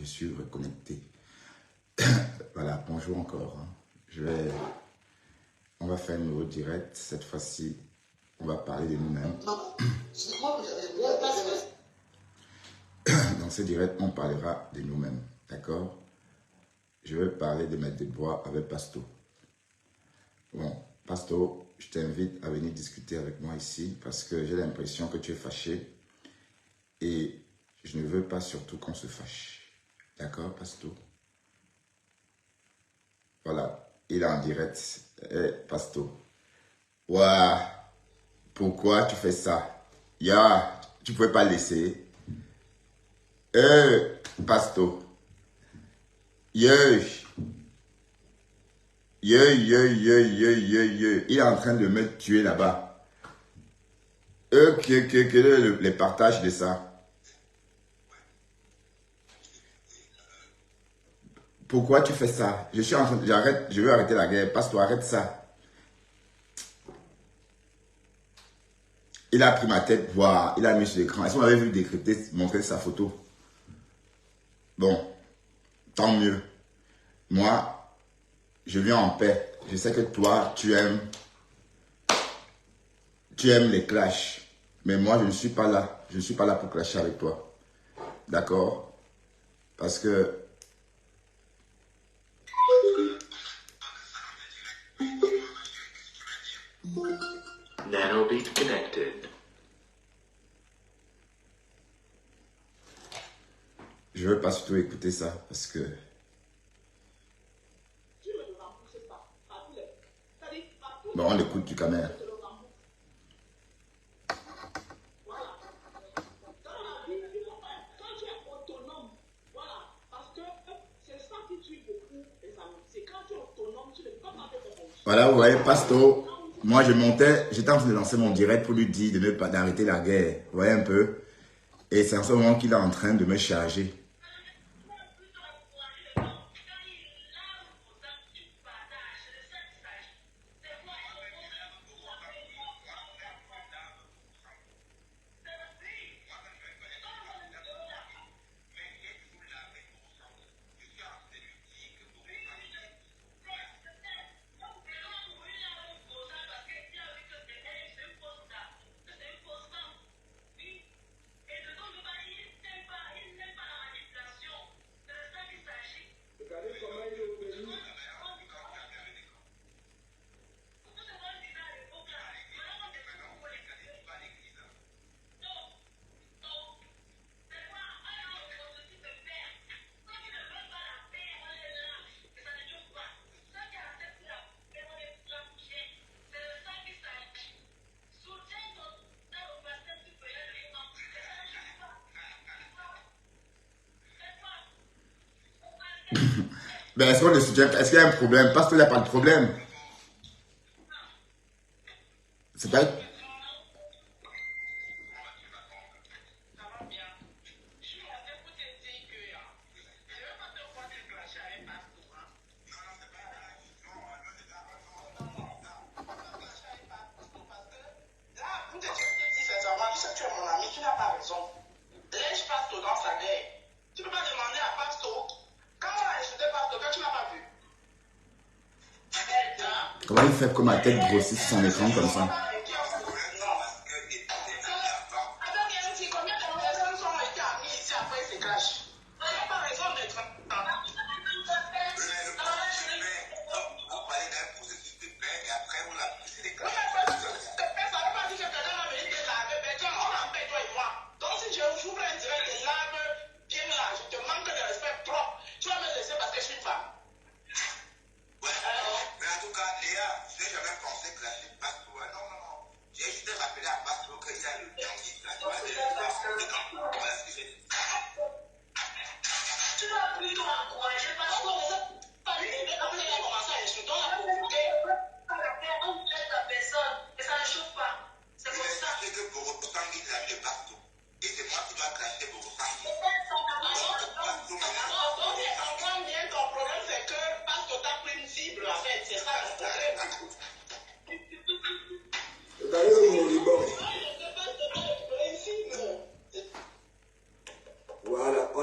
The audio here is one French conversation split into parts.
suis reconnecté. Voilà, bonjour encore. On va faire un nouveau direct. Cette fois-ci, on va parler de nous-mêmes. Dans ce direct, on parlera de nous-mêmes. D'accord? Je vais parler de mettre des bois avec Pasto. Bon, Pasto, je t'invite à venir discuter avec moi ici parce que j'ai l'impression que tu es fâché et je ne veux pas surtout qu'on se fâche. D'accord, Pasto? Voilà, il est en direct. Pasto. Ouah, pourquoi tu fais ça? Tu ne pouvais pas laisser. Pasto. Il est en train de me tuer là-bas. Quel est le partage de ça? Pourquoi tu fais ça? Je veux arrêter la guerre. Passe-toi, arrête ça. Il a pris ma tête, voilà, il a mis sur l'écran. Est-ce qu'on avait vu décrypter, montrer sa photo? Bon, tant mieux. Moi, je viens en paix. Je sais que toi, tu aimes les clashs. Mais moi, je ne suis pas là. Je ne suis pas là pour clasher avec toi. D'accord? Parce que Nanobeat connected. je ne veux pas surtout écouter ça parce que bon, on l'écoute du caméra. Voilà, vous voyez, Pasto, moi j'étais en train de lancer mon direct pour lui dire de ne pas d'arrêter la guerre. Vous voyez un peu? Et c'est en ce moment qu'il est en train de me charger. Ben, est-ce qu'on le soutient? Est-ce qu'il y a un problème? Parce qu'il n'y a pas de problème. C'est pas... Comment il fait que ma tête grossisse sur son écran comme ça?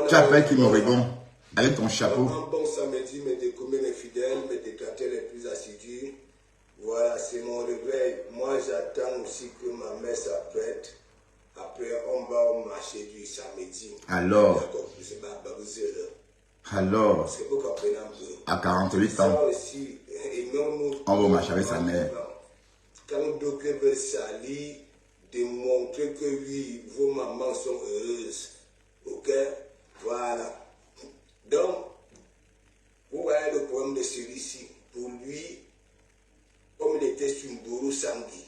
Tu appelles qui moribond. Avec ton chapeau. Un bon samedi, mes découmer les fidèles, mes détracteurs les plus assidus. Voilà, c'est mon réveil. Moi, j'attends aussi que ma mère s'apprête. Après, on va au marché du samedi. Alors, c'est pour qu'on prenne un peu. À 48 ans, aussi, on va au marché avec sa mère. Quand d'autres veulent salir, démontrer que oui, vos mamans sont heureuses. Ok? Voilà. Donc, vous voyez le problème de celui-ci. Pour lui, comme il était sur Mbourou Sangui,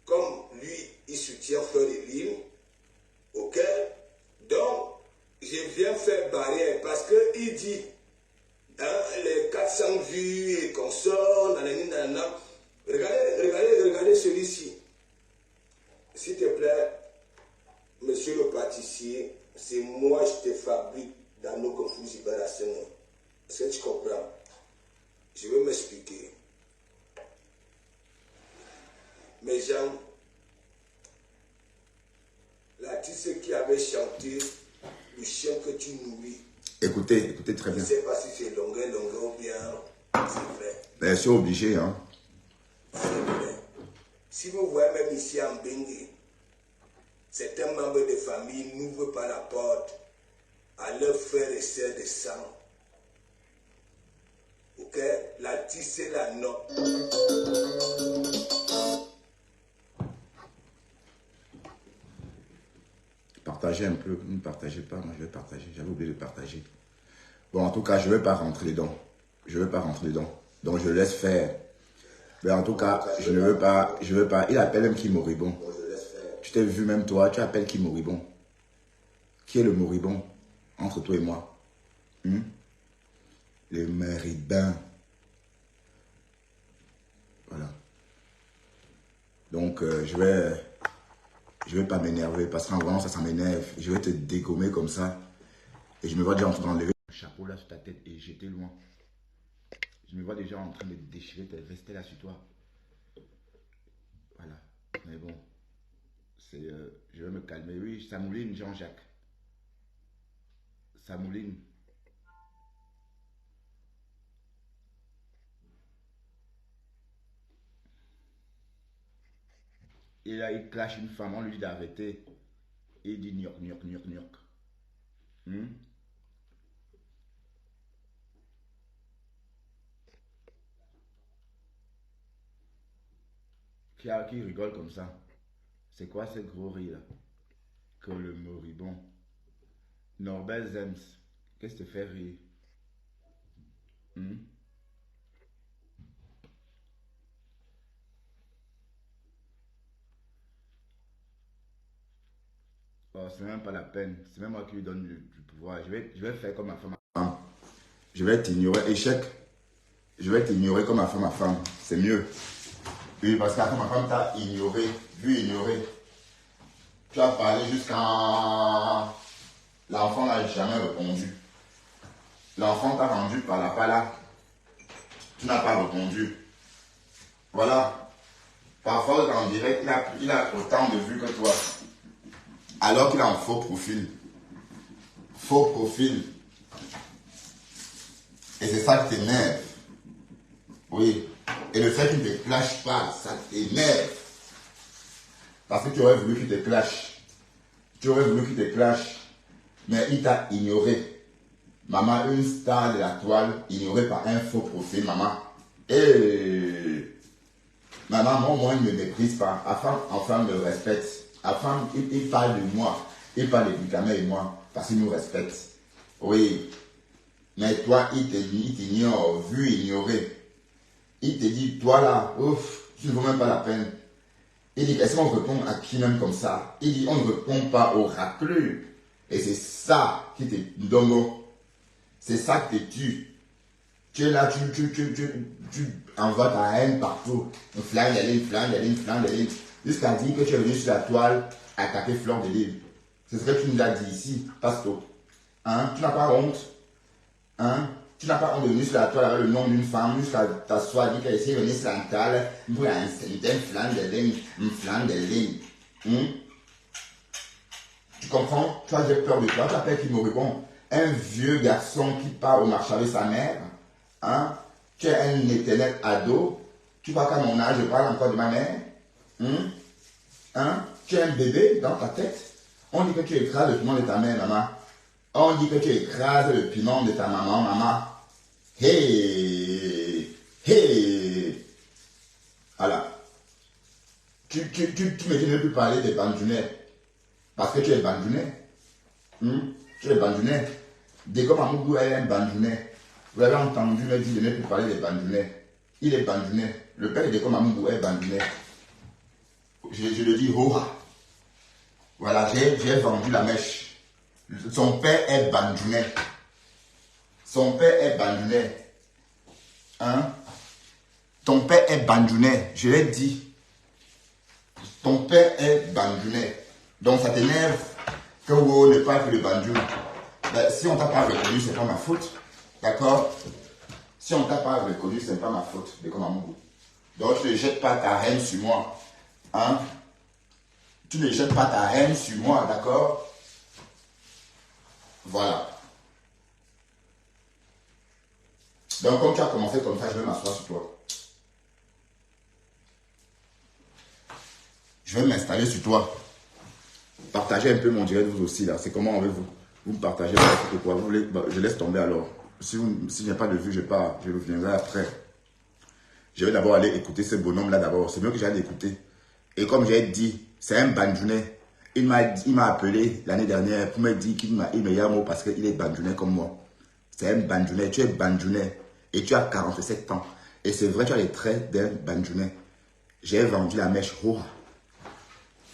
comme lui, il soutient Fleur de Lille, ok? Donc, je viens faire barrière parce qu'il dit, hein, les 400 vues et consorts, nanana. Regardez celui-ci. S'il te plaît, monsieur le pâtissier, c'est moi je te fabrique dans nos confus Ibaracen. Est-ce que tu comprends? Je vais m'expliquer. Mes gens, l'artiste qui avait chanté le chien que tu nourris. Écoutez très bien. Je ne sais pas si c'est longueur ou bien c'est vrai. Mais je suis obligé, hein. C'est vrai. Si vous voyez même ici en Bengue, certains membres de famille n'ouvrent pas la porte à leurs frères et sœurs de sang. Ok? L'artiste c'est la note. Partagez un peu, ne partagez pas, moi je vais partager, j'avais oublié de partager. Bon, en tout cas, je ne vais pas rentrer dedans. Donc je laisse faire. Mais en tout cas, je ne veux pas, Il appelle même qui moribond. Tu t'es vu même toi, tu appelles qui moribond. Qui est le moribond entre toi et moi? Le moribond. Voilà. Donc, je vais pas m'énerver parce qu'en vraiment, ça m'énerve. Je vais te dégommer comme ça. Et je me vois déjà en train d'enlever le chapeau là sur ta tête et jeter loin. Je me vois déjà en train de déchirer tes vestes là sur toi. Voilà. Mais bon, je vais me calmer. Oui, ça mouline, Jean-Jacques. Ça mouline. Et là, il clash une femme, on lui dit d'arrêter. Et il dit gnoc, gnoc, gnoc, gnoc. Qui rigole comme ça? C'est quoi ce gros rire là? Que le moribond. Norbert Zems, qu'est-ce qui te fait rire? Oh, c'est même pas la peine. C'est même moi qui lui donne du pouvoir. Je vais faire comme ma femme. Je vais t'ignorer. Échec. Je vais t'ignorer comme ma femme. C'est mieux. Oui, parce qu'après ma femme t'a ignoré. Ignoré. Tu as parlé jusqu'à... L'enfant n'a jamais répondu. L'enfant t'a rendu par la pala. Tu n'as pas répondu. Voilà. Parfois, en direct, il a autant de vues que toi. Alors qu'il a un faux profil. Faux profil. Et c'est ça qui t'énerve. Oui. Et le fait qu'il ne te clash pas, ça t'énerve. Parce que tu aurais voulu qu'il te clash. Mais il t'a ignoré. Maman, une star de la toile, ignorée par un faux profil, maman. Et maman, moi, il ne me méprise pas. Enfin, me respecte. Enfin, il parle de moi. Il parle de Bukame et moi. Parce qu'il nous respecte. Oui. Mais toi, il t'ignore, ignoré. Il te dit, toi là, ouf, tu ne vaux même pas la peine. Il dit, est-ce qu'on répond à qui même comme ça? Il dit, on ne répond pas au raclure. Et c'est ça qui te donne. C'est ça qui te tue. Tu es là, tu envoies ta haine partout. Flingue de ligne. Jusqu'à dire que tu es venu sur la toile attaquer Fleur de Lille. C'est ce que tu nous as dit ici, Pasto. Hein? Tu n'as pas honte? Hein? Tu n'as pas honte de venir sur la toile avec le nom d'une femme jusqu'à t'asseoir, dire qu'elle essaie de venir sur la toile pour un flanc de ligne. Tu comprends? Toi, j'ai peur de toi. Tu appelles qui me répond. un vieux garçon qui part au marché avec sa mère, hein? Tu es un éternel ado, tu crois qu'à mon âge, je parle encore de ma mère, hein? Tu es un bébé dans ta tête. On dit que tu écrases le piment de ta mère, maman. On dit que tu écrases le piment de ta maman, maman. Hey, hey. Voilà. Tu me dis ne plus parler des bandunais. Parce que tu es bandunais. Tu es bandunais. Dégo Mamoudou est un bandunais. Vous avez entendu me dire de ne plus parler des bandunais. Il est bandunais. Le père de Dégo Mamoudou est bandunais. Je le dis, oh. Voilà, j'ai vendu la mèche. Son père est bandunais. Son père est bandunais. Hein? Ton père est bandunais. Je l'ai dit. Ton père est bandunais. Donc ça t'énerve que vous n'avez pas fait le bandun. Ben, si on t'a pas reconnu, c'est pas ma faute. D'accord? Si on t'a pas reconnu, c'est pas ma faute. Donc tu ne jettes pas ta haine sur moi. Hein? Tu ne jettes pas ta haine sur moi, d'accord? Voilà. Donc, comme tu as commencé comme ça, je vais m'asseoir sur toi. Je vais m'installer sur toi. Partagez un peu mon direct, vous aussi, là. C'est comment avec vous? Vous me partagez quoi? Vous voulez, je laisse tomber alors. Si je n'ai pas de vue, je pars. Je reviendrai après. Je vais d'abord aller écouter ce bonhomme-là d'abord. C'est mieux que j'aille l'écouter. Et comme j'ai dit, c'est un bandunais. Il m'a appelé l'année dernière pour me dire qu'il me yamo parce qu'il est bandunais comme moi. C'est un bandunais. Tu es bandunais. Et tu as 47 ans. Et c'est vrai, tu as les traits d'un bandunais. J'ai vendu la mèche. Oh.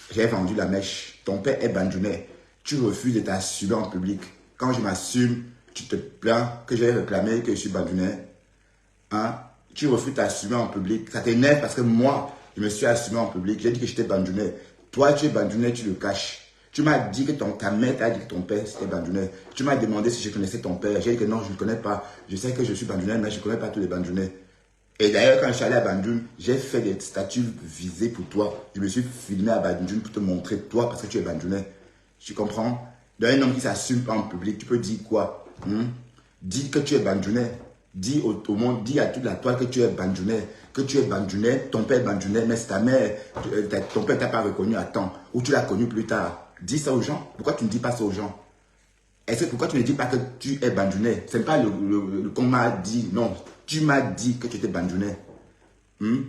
J'ai vendu la mèche. Ton père est bandunais. Tu refuses de t'assumer en public. Quand je m'assume, tu te plains que j'ai réclamé que je suis bandunais. Hein? Tu refuses de t'assumer en public. Ça t'énerve parce que moi, je me suis assumé en public. J'ai dit que j'étais bandunais. Toi, tu es bandunais, tu le caches. Tu m'as dit que ta mère t'a dit que ton père c'était bandunais. Tu m'as demandé si je connaissais ton père. J'ai dit que non, je ne le connais pas. Je sais que je suis bandunais, mais je ne connais pas tous les bandunais. Et d'ailleurs, quand je suis allé à Bandung, j'ai fait des statuts visés pour toi. Je me suis filmé à Bandung pour te montrer toi parce que tu es bandunais. Tu comprends? D'un homme qui ne s'assume pas en public, tu peux dire quoi? Dis que tu es bandunais. Dis au monde, dis à toute la toile que tu es bandunais. Que tu es bandunais, ton père est bandunais, mais c'est ta mère, ton père ne t'a pas reconnu à temps. Ou tu l'as connu plus tard. Dis ça aux gens. Pourquoi tu ne dis pas ça aux gens? Est-ce que pourquoi tu ne dis pas que tu es bandunais? Ce n'est pas le qu'on m'a dit. Non, tu m'as dit que tu étais bandunais. Bonjour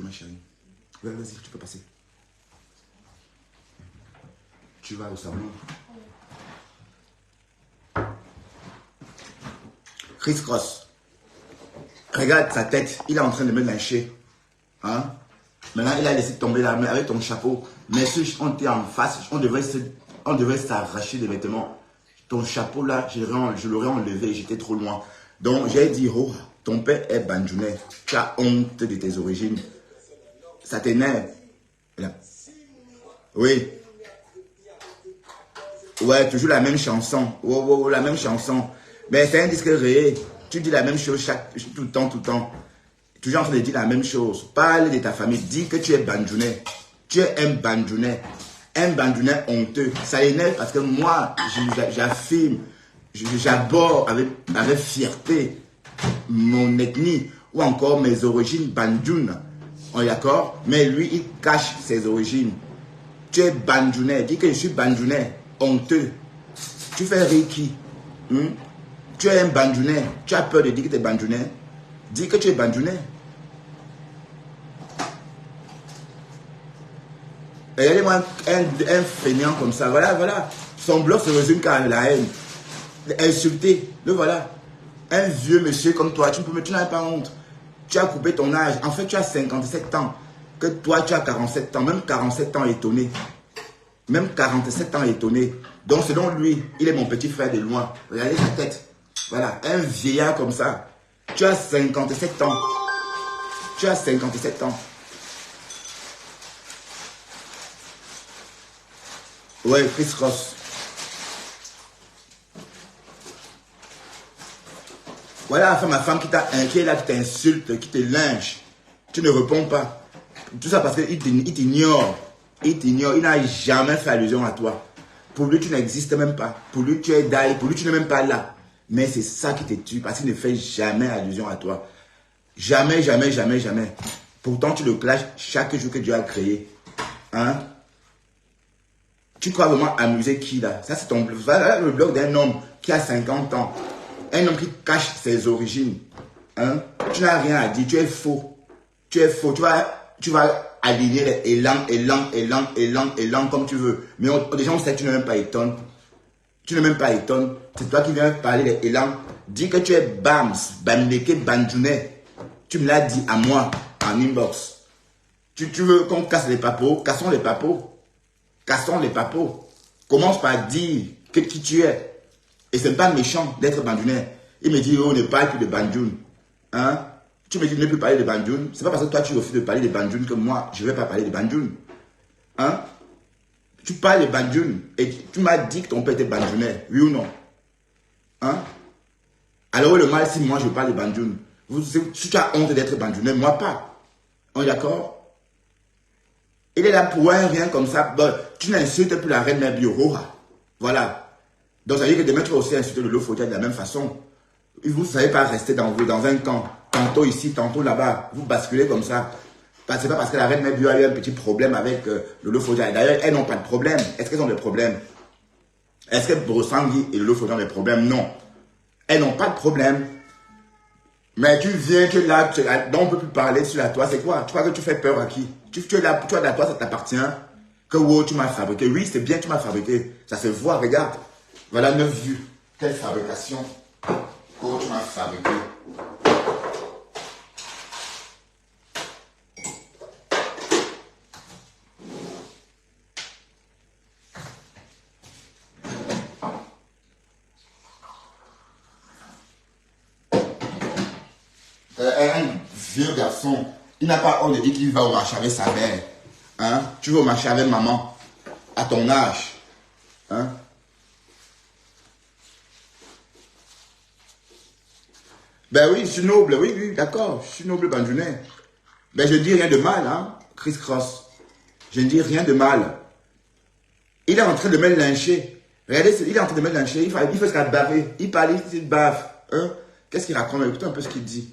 ma chérie. Vas-y, tu peux passer. Tu vas au salon. Chris Cross. Regarde sa tête. Il est en train de me lyncher. Hein? Maintenant, il a laissé tomber la main avec ton chapeau. Mais si on était en face, on devrait s'arracher des vêtements. Ton chapeau là, je l'aurais enlevé, j'étais trop loin. Donc j'ai dit, oh, ton père est bandunais. Tu as honte de tes origines. Ça t'énerve. Oui. Ouais, toujours la même chanson. Oh, la même chanson. Mais c'est un disque réel. Tu dis la même chose tout le temps. Toujours en train de dire la même chose. Parle de ta famille. Dis que tu es bandunais. Tu es un bandunais. Un bandunais honteux. Ça énerve parce que moi, j'affirme, j'aborde avec fierté mon ethnie ou encore mes origines bandounes. On est d'accord? Mais lui, il cache ses origines. Tu es bandunais. Dis que je suis bandunais. Honteux. Tu fais rire qui? Tu es un bandunais. Tu as peur de dire que tu es bandunais? Dis que tu es bandunais. Regardez-moi un fainéant comme ça. Voilà. Son blog se résume qu'à la haine. Insulté. Le voilà. Un vieux monsieur comme toi, tu n'as pas honte. Tu as coupé ton âge. En fait, tu as 57 ans. Que toi, tu as 47 ans. Même 47 ans étonné. Même 47 ans étonné. Donc, selon lui, il est mon petit frère de loin. Regardez sa tête. Voilà. Un vieillard comme ça. Tu as 57 ans. Tu as 57 ans. Ouais, Chris Ross. Voilà ma femme qui est là, qui t'insulte, qui te lynche. Tu ne réponds pas. Tout ça parce qu'il t'ignore. Il t'ignore, il n'a jamais fait allusion à toi. Pour lui, tu n'existes même pas. Pour lui, tu es d'ailleurs, pour lui, tu n'es même pas là. Mais c'est ça qui te tue parce qu'il ne fait jamais allusion à toi. Jamais, jamais, jamais, jamais. Pourtant, tu le clashes chaque jour que Dieu a créé. Hein? Tu crois vraiment amuser qui là? Ça, c'est ton voilà le blog d'un homme qui a 50 ans. Un homme qui cache ses origines. Hein? Tu n'as rien à dire, tu es faux. Tu es faux. Tu vas aligner les élan comme tu veux. Mais déjà, on sait que tu n'es même pas étonne. Tu n'es même pas étonne. C'est toi qui viens parler des élans. Dis que tu es Bams, Bamdeke Banjoune. Tu me l'as dit à moi en inbox. Tu veux qu'on casse les papos? Cassons les papos. Cassons les papos. Commence par dire qui tu es. Et ce n'est pas méchant d'être Banjoune. Il me dit, oh, ne parle plus de Banjoune. Hein? Tu me dis de ne plus parler de Banjoune. Ce n'est pas parce que toi tu refuses de parler de Banjoune que moi, je ne vais pas parler de Banjoune. Hein? Tu parles de Banjoune et tu m'as dit que ton père était Banjounais, oui ou non? Hein? Alors le mal si moi je parle de Banjoune. Si tu as honte d'être Banjounais, moi pas. On est d'accord? Il est là pour un rien comme ça. Bon, tu n'insultes plus la reine Nabioroha. Voilà. Donc ça veut dire que demain tu vas aussi insulter le Lofodia de la même façon. Vous ne savez pas rester dans un camp. Tantôt ici, tantôt là-bas. Vous basculez comme ça. C'est pas parce que la reine Mebio a eu un petit problème avec le Lofodia. D'ailleurs, elles n'ont pas de problème. Est-ce qu'elles ont des problèmes? Est-ce que Brosangui et le Lofodia ont des problèmes? Non. Elles n'ont pas de problème. Mais tu viens, tu es là, donc on ne peut plus parler sur la toi. C'est quoi? Tu crois que tu fais peur à qui? Tu es là, toi, la toi, ça t'appartient. Que wow, tu m'as fabriqué. Oui, c'est bien, tu m'as fabriqué. Ça se voit, regarde. Voilà 9 vues. Quelle fabrication. Oh, tu m'as fabriqué. Un vieux garçon, il n'a pas honte de dire qu'il va au marché avec sa mère. Hein? Tu vas au marché avec maman, à ton âge. Hein? Ben oui, je suis noble, oui, oui, d'accord, je suis noble Banjoune. Ben je dis rien de mal, hein, Chris Cross. Je ne dis rien de mal. Il est en train de me lyncher. Regardez, il est en train de me lyncher, il fait ce qu'il a bavé. Il parle, il bave. Hein? Qu'est-ce qu'il raconte? Écoutez un peu ce qu'il dit.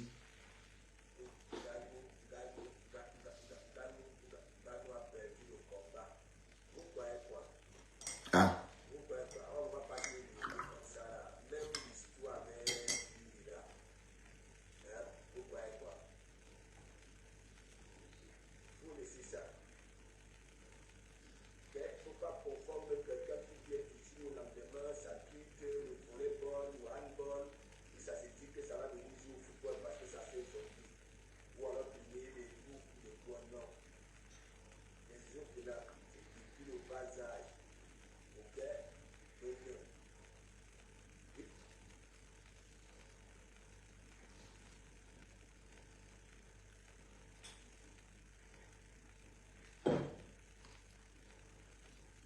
Ah.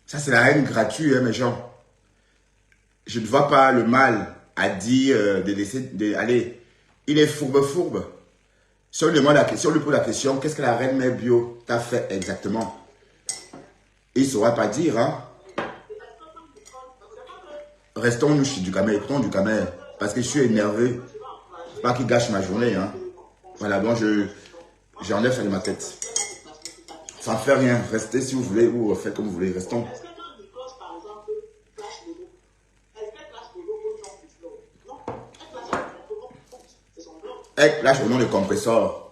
Ça, c'est la haine gratuite, hein, mes gens. Je ne vois pas le mal à dire de laisser... allez, il est fourbe. Si on lui pose la question, qu'est-ce que la reine Mère Bio t'a fait exactement? Il ne saura pas dire, hein. Restons nous chez Ducamer, écoutons Ducamer. Parce que je suis énervé. Pas qu'il gâche ma journée, hein. Voilà, bon, j'enlève ça de ma tête. Ça ne fait rien. Restez si vous voulez ou faites comme vous voulez. Restons. Elle lâche au nom de compresseur.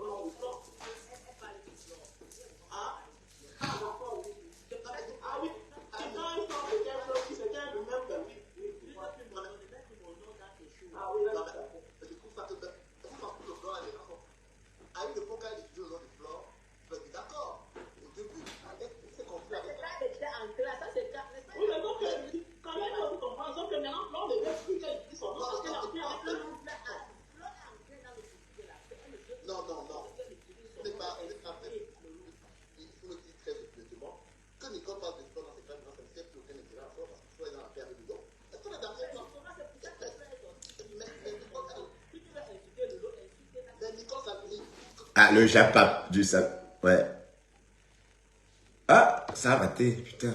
Ah, le japap du sap. Ouais. Ah, ça a raté, putain.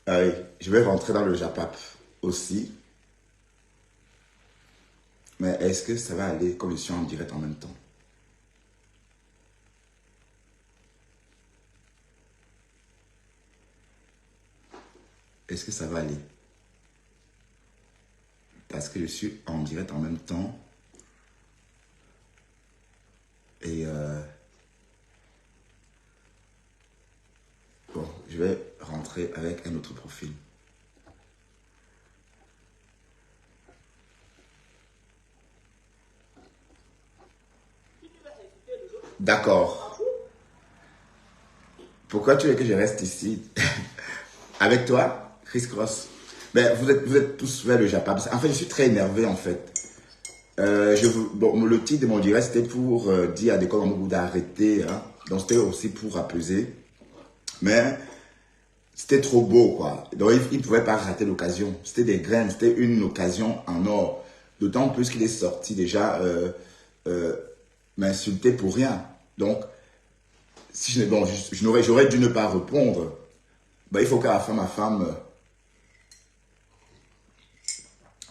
Ah oui, je vais rentrer dans le Japap aussi. Mais est-ce que ça va aller comme je suis en direct en même temps? Est-ce que ça va aller? Parce que je suis en direct en même temps. Et bon, je vais rentrer avec un autre profil. D'accord. Pourquoi tu veux que je reste ici avec toi, Chris Cross? Ben, vous êtes tous vers le Japon. En fait, je suis très énervé en fait. Bon, le titre de mon direct, c'était pour dire à Décor Amougou d'arrêter. Hein. Donc, c'était aussi pour apaiser. Mais c'était trop beau, quoi. Donc, il ne pouvait pas rater l'occasion. C'était des graines, c'était une occasion en or. D'autant plus qu'il est sorti déjà m'insulter pour rien. Donc, si je, bon, j'aurais dû ne pas répondre. Ben, il faut qu'à la fin, ma femme...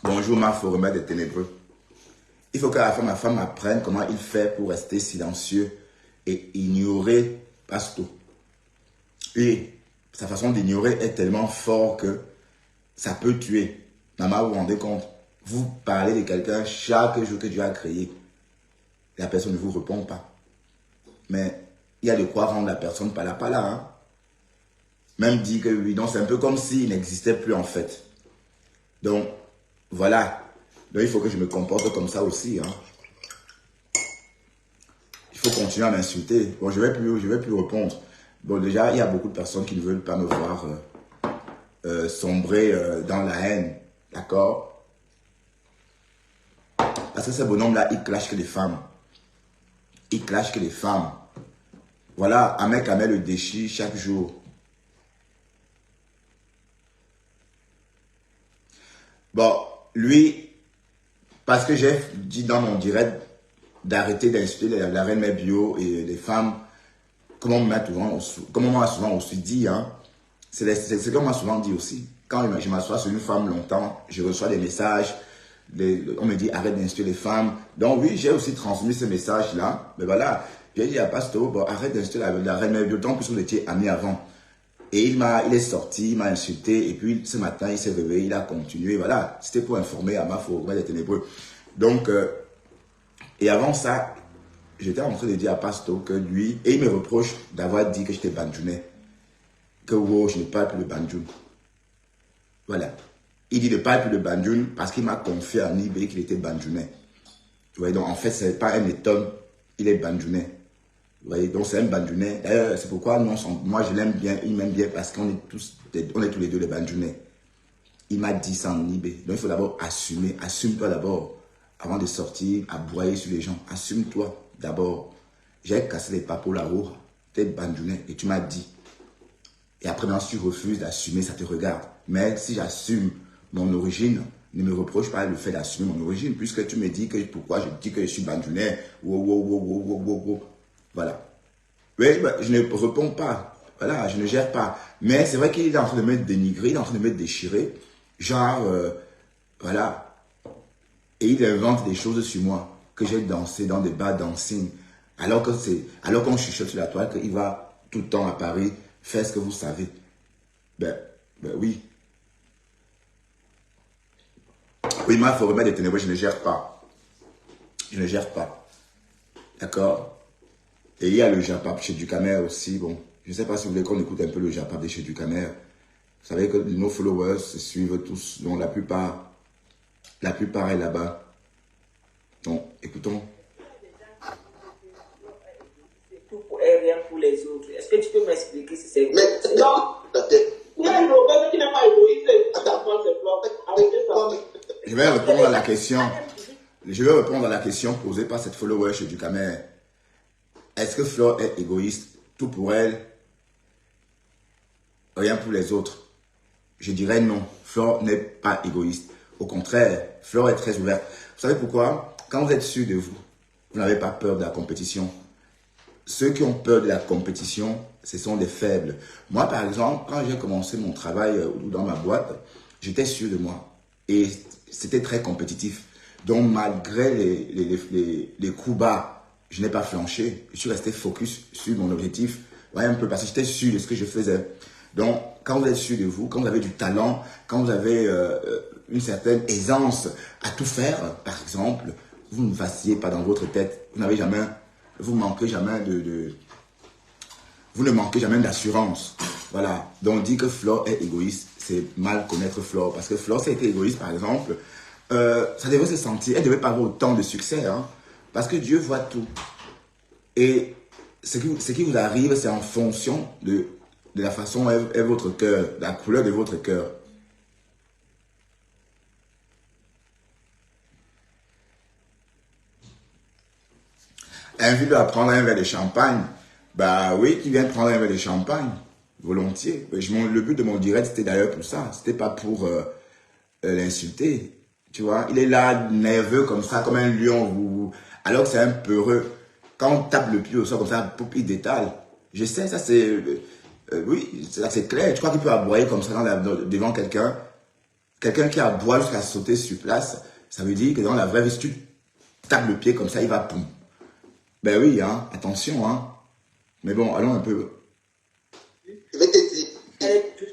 bonjour, ma forêt des ténébreux. Il faut qu'à la fin, ma femme apprenne comment il fait pour rester silencieux et ignorer Pasto. Et sa façon d'ignorer est tellement fort que ça peut tuer. Maman, vous vous rendez compte? Vous parlez de quelqu'un chaque jour que Dieu a créé. La personne ne vous répond pas. Mais il y a de quoi rendre la personne pas là. Hein? Même dit que oui, donc c'est un peu comme s'il n'existait plus en fait. Donc, voilà. Donc, il faut que je me comporte comme ça aussi. Hein? Il faut continuer à m'insulter. Bon, je vais plus répondre. Bon, déjà, il y a beaucoup de personnes qui ne veulent pas me voir sombrer dans la haine. D'accord? Parce que ce bonhomme-là, il clash que les femmes. Il clash que les femmes. Voilà, Ahmed Kamel le déchire chaque jour. Bon, lui, parce que j'ai dit dans mon direct d'arrêter d'insulter la reine Mère Bio et les femmes, comme on m'a souvent aussi dit, hein, c'est ce qu'on m'a souvent dit aussi. Quand je m'assois sur une femme longtemps, je reçois des messages, on me dit arrête d'insulter les femmes. Donc oui, j'ai aussi transmis ce message-là. Mais voilà, j'ai dit à Pasto, bon, arrête d'insulter la reine Mère Bio, tant plus vous étiez amis avant. Et il est sorti, il m'a insulté, et puis ce matin, il s'est réveillé, il a continué, voilà. C'était pour informer à ma forêt des ténébreux. Donc, et avant ça, j'étais en train de dire à Pasto que lui, et il me reproche d'avoir dit que j'étais bandjounais. Que wow, je ne parle plus de bandjoun. Voilà. Il dit de ne parle plus de bandjoun parce qu'il m'a confié à Nibé qu'il était bandjounais. Vous voyez, donc en fait, ce n'est pas un étonne, il est bandjounais. Vous voyez, donc c'est un bandjounais. D'ailleurs, c'est pourquoi moi je l'aime bien, il m'aime bien parce qu'on est tous les deux des bandjounais. Il m'a dit ça en Ibé. Donc il faut d'abord assumer. Assume-toi d'abord avant de sortir à broyer sur les gens. Assume-toi d'abord. J'ai cassé les papos là-haut. Tu es bandjounais et tu m'as dit. Et après, si tu refuses d'assumer, ça te regarde. Mais si j'assume mon origine, ne me reproche pas le fait d'assumer mon origine, puisque tu me dis que pourquoi je dis que je suis bandjounais. Voilà. Oui, ben, je ne réponds pas. Voilà, je ne gère pas. Mais c'est vrai qu'il est en train de me dénigrer, il est en train de me déchirer. Genre, voilà. Et il invente des choses sur moi, que j'ai dansé dans des bars dancing. Alors qu'on chuchote sur la toile qu'il va tout le temps à Paris faire ce que vous savez. Ben oui. Oui, ma forêt des ténébreux, je ne gère pas. Je ne gère pas. D'accord? Et il y a le Japap chez Ducamer aussi. Bon, je ne sais pas si vous voulez qu'on écoute un peu le Japap de chez Ducamer. Vous savez que nos followers se suivent tous. Donc la plupart est là-bas. Donc, écoutons. C'est tout pour et rien pour les autres. Est-ce que tu peux m'expliquer si c'est... Mais non, je vais répondre à la question. Je vais répondre à la question posée par cette follower chez Ducamer. Est-ce que Flore est égoïste? Tout pour elle, rien pour les autres. Je dirais non. Flore n'est pas égoïste. Au contraire, Flore est très ouverte. Vous savez pourquoi? Quand vous êtes sûr de vous, vous n'avez pas peur de la compétition. ceux qui ont peur de la compétition, ce sont des faibles. Moi, par exemple, quand j'ai commencé mon travail dans ma boîte, j'étais sûr de moi. Et c'était très compétitif. Donc, malgré les coups bas, je n'ai pas flanché. Je suis resté focus sur mon objectif. Ouais, un peu parce que j'étais sûr de ce que je faisais. Donc, quand vous êtes sûr de vous, quand vous avez du talent, quand vous avez une certaine aisance à tout faire, par exemple, vous ne vacillez pas dans votre tête. Vous n'avez jamais, vous manquez jamais vous ne manquez jamais d'assurance. Voilà. Donc, dire que Flore est égoïste, c'est mal connaître Flore. Parce que Flore, si elle était égoïste, par exemple, ça devait se sentir, elle ne devait pas avoir autant de succès. Hein, parce que Dieu voit tout. Et ce qui vous arrive, c'est en fonction de la façon dont est votre cœur, de la couleur de votre cœur. Invite-le à prendre un verre de champagne. Bah oui, qui vient prendre un verre de champagne. Volontiers. Le but de mon direct, c'était d'ailleurs pour ça. C'était pas pour l'insulter. Tu vois, il est là, nerveux comme ça, comme un lion. Alors que c'est un peureux. Quand on tape le pied au sol comme ça, il détale. Je sais, ça c'est... oui, c'est clair. Tu crois qu'il peut aboyer comme ça devant quelqu'un. Quelqu'un qui aboie jusqu'à sauter sur place, ça veut dire que dans la vraie vie, si tu tapes le pied comme ça, il va poum. Ben oui, hein, attention, hein. Mais bon, allons un peu. Je vais te dire, tu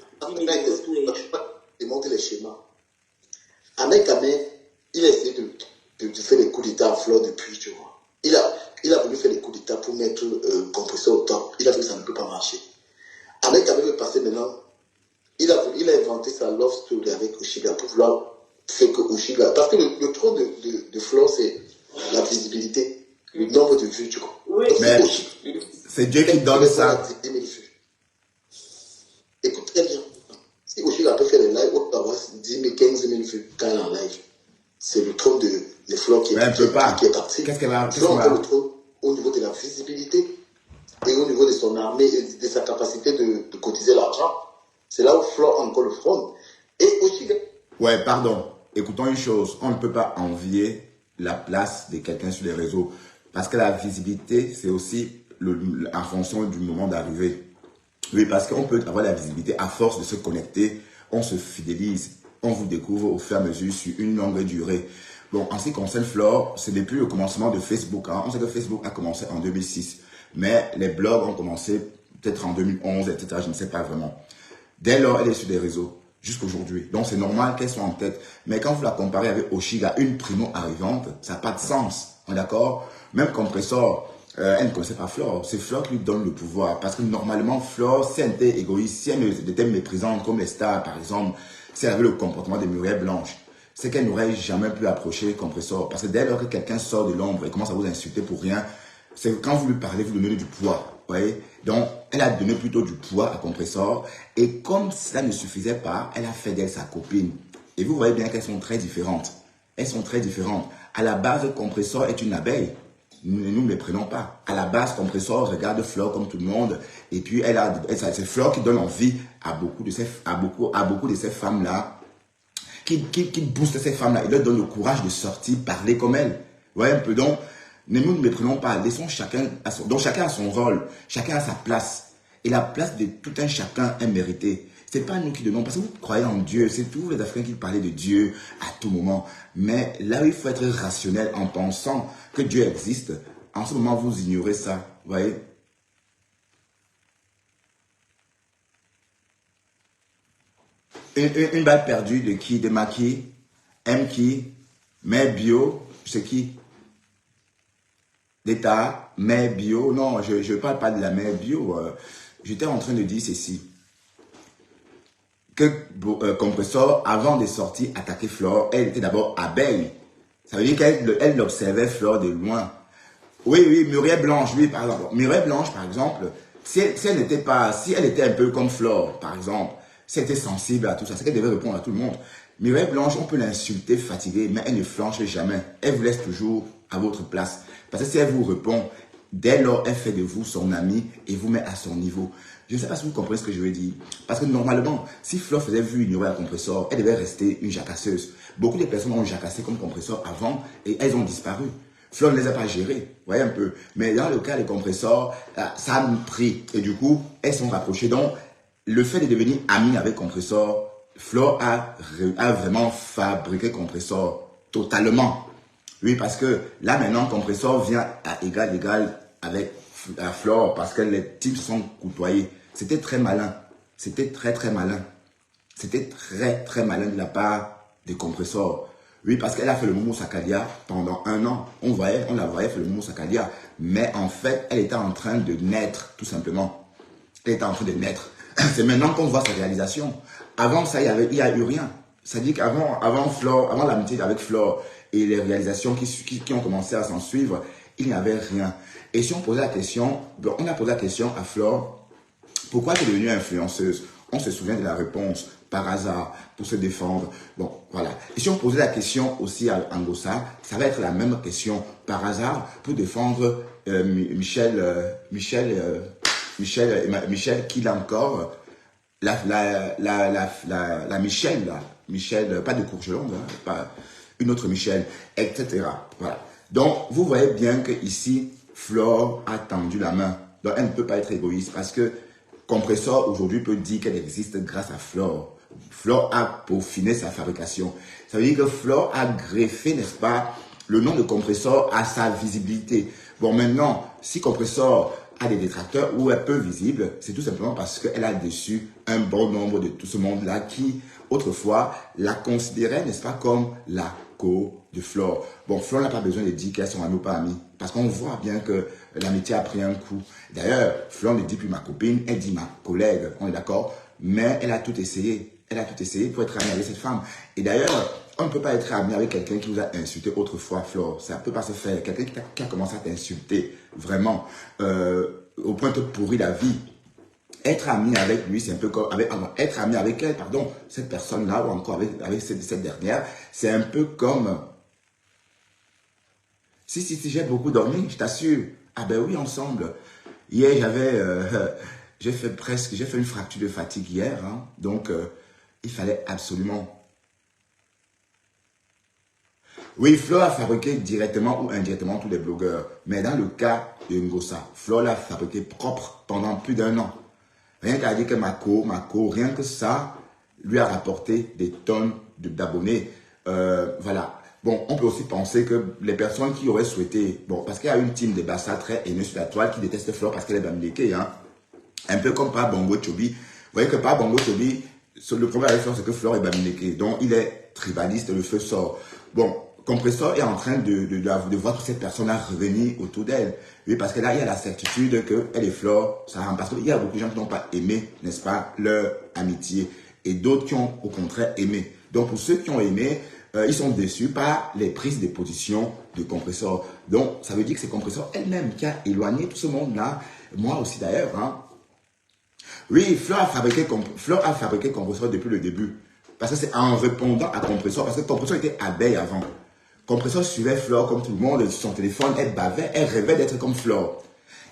vas démontrer les schémas. Ahmed Kamé, il a essayé de faire des coups d'état à Flore depuis, tu vois. Il a voulu faire des coups d'état pour mettre compresseur au top. Il a vu que ça ne peut pas marcher. Ahmed Kamé veut passer maintenant. Il a inventé sa love story avec Oshiga pour vouloir faire que Oshiga. Parce que le trône de Flore, c'est la visibilité, le nombre de vues, tu vois. Oui, mais c'est Dieu qui donne ça. Écoute très bien. Si Oshiga peut faire les lives, on peut avoir 10 000, 15 000 vues quand elle est en live. C'est le trône de Flore qui est parti. Qu'est-ce qu'elle va Flore a le trône au niveau de la visibilité et au niveau de son armée et de sa capacité de cotiser l'argent. C'est là où Flore a encore le front. Et Oshiga. Ouais, pardon. Écoutons une chose. On ne peut pas envier la place de quelqu'un sur les réseaux. Parce que la visibilité, c'est aussi en fonction du moment d'arrivée. Oui, parce qu'on peut avoir la visibilité à force de se connecter. On se fidélise. On vous découvre au fur et à mesure sur une longue durée. Bon, en ce qui concerne Flore, c'est depuis le commencement de Facebook. Hein. On sait que Facebook a commencé en 2006. Mais les blogs ont commencé peut-être en 2011, etc. Je ne sais pas vraiment. Dès lors, elle est sur les réseaux jusqu'à aujourd'hui. Donc, c'est normal qu'elle soit en tête. Mais quand vous la comparez avec Oshiga, une primo arrivante, ça n'a pas de sens. D'accord? Même Compressor, elle ne connaissait pas Flore. C'est Flore qui lui donne le pouvoir. Parce que normalement, Flore, si elle était égoïste, si elle était méprisante comme les stars, par exemple, si elle avait le comportement de Muriel Blanche, c'est qu'elle n'aurait jamais pu approcher Compressor. Parce que dès lors que quelqu'un sort de l'ombre et commence à vous insulter pour rien, c'est quand vous lui parlez, vous lui donnez du poids. Vous voyez? Donc, elle a donné plutôt du poids à Compressor. Et comme cela ne suffisait pas, elle a fait d'elle sa copine. Et vous voyez bien qu'elles sont très différentes. Elles sont très différentes. À la base, Compressor est une abeille. Nous ne les prenons pas. À la base, Compressor regarde Flore comme tout le monde. Et puis, c'est Flore qui donne envie à beaucoup de ces femmes-là, qui boostent ces femmes-là. Il leur donne le courage de sortir, parler comme elles. Vous voyez un peu? Donc, nous ne les prenons pas. Laissons chacun donc, chacun a son rôle. Chacun a sa place. Et la place de tout un chacun est méritée. Ce n'est pas nous qui donnons, parce que vous croyez en Dieu. C'est tous les Africains qui parlaient de Dieu à tout moment. Mais là où il faut être rationnel en pensant que Dieu existe, en ce moment, vous ignorez ça. Vous voyez? Une balle perdue de qui? De Maki? M qui? Mère Bio? C'est qui? D'État? Mère Bio? Non, je ne parle pas de la Mère Bio. J'étais en train de dire ceci. Que Compressor, avant de sortir attaquer Flore, elle était d'abord abeille. Ça veut dire qu'elle observait Flore de loin. Oui, Muriel Blanche, oui, par exemple. Muriel Blanche, par exemple, si elle était un peu comme Flore, par exemple, si elle était sensible à tout ça, c'est qu'elle devait répondre à tout le monde. Muriel Blanche, on peut l'insulter, fatiguer, mais elle ne flanche jamais. Elle vous laisse toujours à votre place. Parce que si elle vous répond, dès lors, elle fait de vous son ami et vous met à son niveau. Je ne sais pas si vous comprenez ce que je veux dire. Parce que normalement, si Flore faisait vu ignorer la Compressor, elle devait rester une jacasseuse. Beaucoup de personnes ont jacassé comme Compressor avant et elles ont disparu. Flore ne les a pas gérés, vous voyez un peu. Mais dans le cas des compresseurs, ça a pris. Et du coup, elles sont rapprochées. Donc, le fait de devenir amie avec compresseur, Flore a vraiment fabriqué compresseur totalement. Oui, parce que là maintenant, compresseur vient à égal avec Flore parce que les teams sont côtoyés. C'était très malin. C'était très malin. C'était très malin de la part des compresseurs. Oui, parce qu'elle a fait le Momo Sakalia pendant 1 an. On la voyait faire le Momo Sakalia. Mais en fait, elle était en train de naître, tout simplement. Elle était en train de naître. C'est maintenant qu'on voit sa réalisation. Avant ça, il n'y a eu rien. C'est-à-dire qu'avant avant l'amitié avec Flore et les réalisations qui ont commencé à s'en suivre, il n'y avait rien. Et si on posait la question, on a posé la question à Flore, pourquoi tu es devenue influenceuse? On se souvient de la réponse, par hasard, pour se défendre. Bon, voilà. Et si on posait la question aussi à Angossa, ça va être la même question, par hasard, pour défendre Michel, qui l'a encore, la Michel, là. Michel, pas de Courgelonde, hein, pas une autre Michel, etc. Voilà. Donc, vous voyez bien que ici, Flore a tendu la main. Donc, elle ne peut pas être égoïste parce que Compresseur aujourd'hui peut dire qu'elle existe grâce à Flore. Flore a peaufiné sa fabrication. Ça veut dire que Flore a greffé, n'est-ce pas, le nom de Compresseur à sa visibilité. Bon, maintenant, si Compresseur a des détracteurs ou est peu visible, c'est tout simplement parce qu'elle a déçu un bon nombre de tout ce monde-là qui, autrefois, la considérait, n'est-ce pas, comme la co de Flore. Bon, Flore n'a pas besoin de dire qu'elles sont amies ou pas amies, parce qu'on voit bien que l'amitié a pris un coup. D'ailleurs, Flore ne dit plus ma copine, elle dit ma collègue, on est d'accord, mais elle a tout essayé. Elle a tout essayé pour être amie avec cette femme. Et d'ailleurs, on ne peut pas être ami avec quelqu'un qui vous a insulté autrefois, Flore. Ça ne peut pas se faire. Quelqu'un qui a commencé à t'insulter, vraiment, au point de te pourrir la vie. Être ami avec lui, c'est un peu comme... être ami avec elle, pardon, cette personne-là, ou encore avec cette dernière, c'est un peu comme... Si, j'ai beaucoup dormi, je t'assure. Ah ben oui, ensemble. Hier, j'ai fait une fracture de fatigue hier, hein, donc il fallait absolument... Oui, Flore a fabriqué directement ou indirectement tous les blogueurs. Mais dans le cas de Ngossa, Flore l'a fabriqué propre pendant plus d'1 an. Rien qu'à dire que Mako, rien que ça, lui a rapporté des tonnes d'abonnés. Voilà. Bon, on peut aussi penser que les personnes qui auraient souhaité... Bon, parce qu'il y a une team de Bassa très haineux sur la toile qui déteste Flore parce qu'elle est bamileke, hein. Un peu comme par Bongo Chobi. Vous voyez que par Bongo Chobi, le problème avec Flore, c'est que Flore est bamileke. Donc, il est tribaliste, le feu sort. Bon, Compresseur est en train de voir toutes ces personnes-là revenir autour d'elle. Oui, parce que là, il y a la certitude qu'elle et Flore, ça rend... Parce qu'il y a beaucoup de gens qui n'ont pas aimé, n'est-ce pas, leur amitié. Et d'autres qui ont, au contraire, aimé. Donc, pour ceux qui ont aimé, ils sont déçus par les prises de position de Compresseur. Donc, ça veut dire que c'est Compresseur elle-même qui a éloigné tout ce monde-là. Moi aussi, d'ailleurs, hein. Oui, Flore a fabriqué Compresseur depuis le début. Parce que c'est en répondant à Compresseur, parce que Compresseur était abeille avant. Compresseur suivait Flore comme tout le monde sur son téléphone, elle bavait, elle rêvait d'être comme Flore.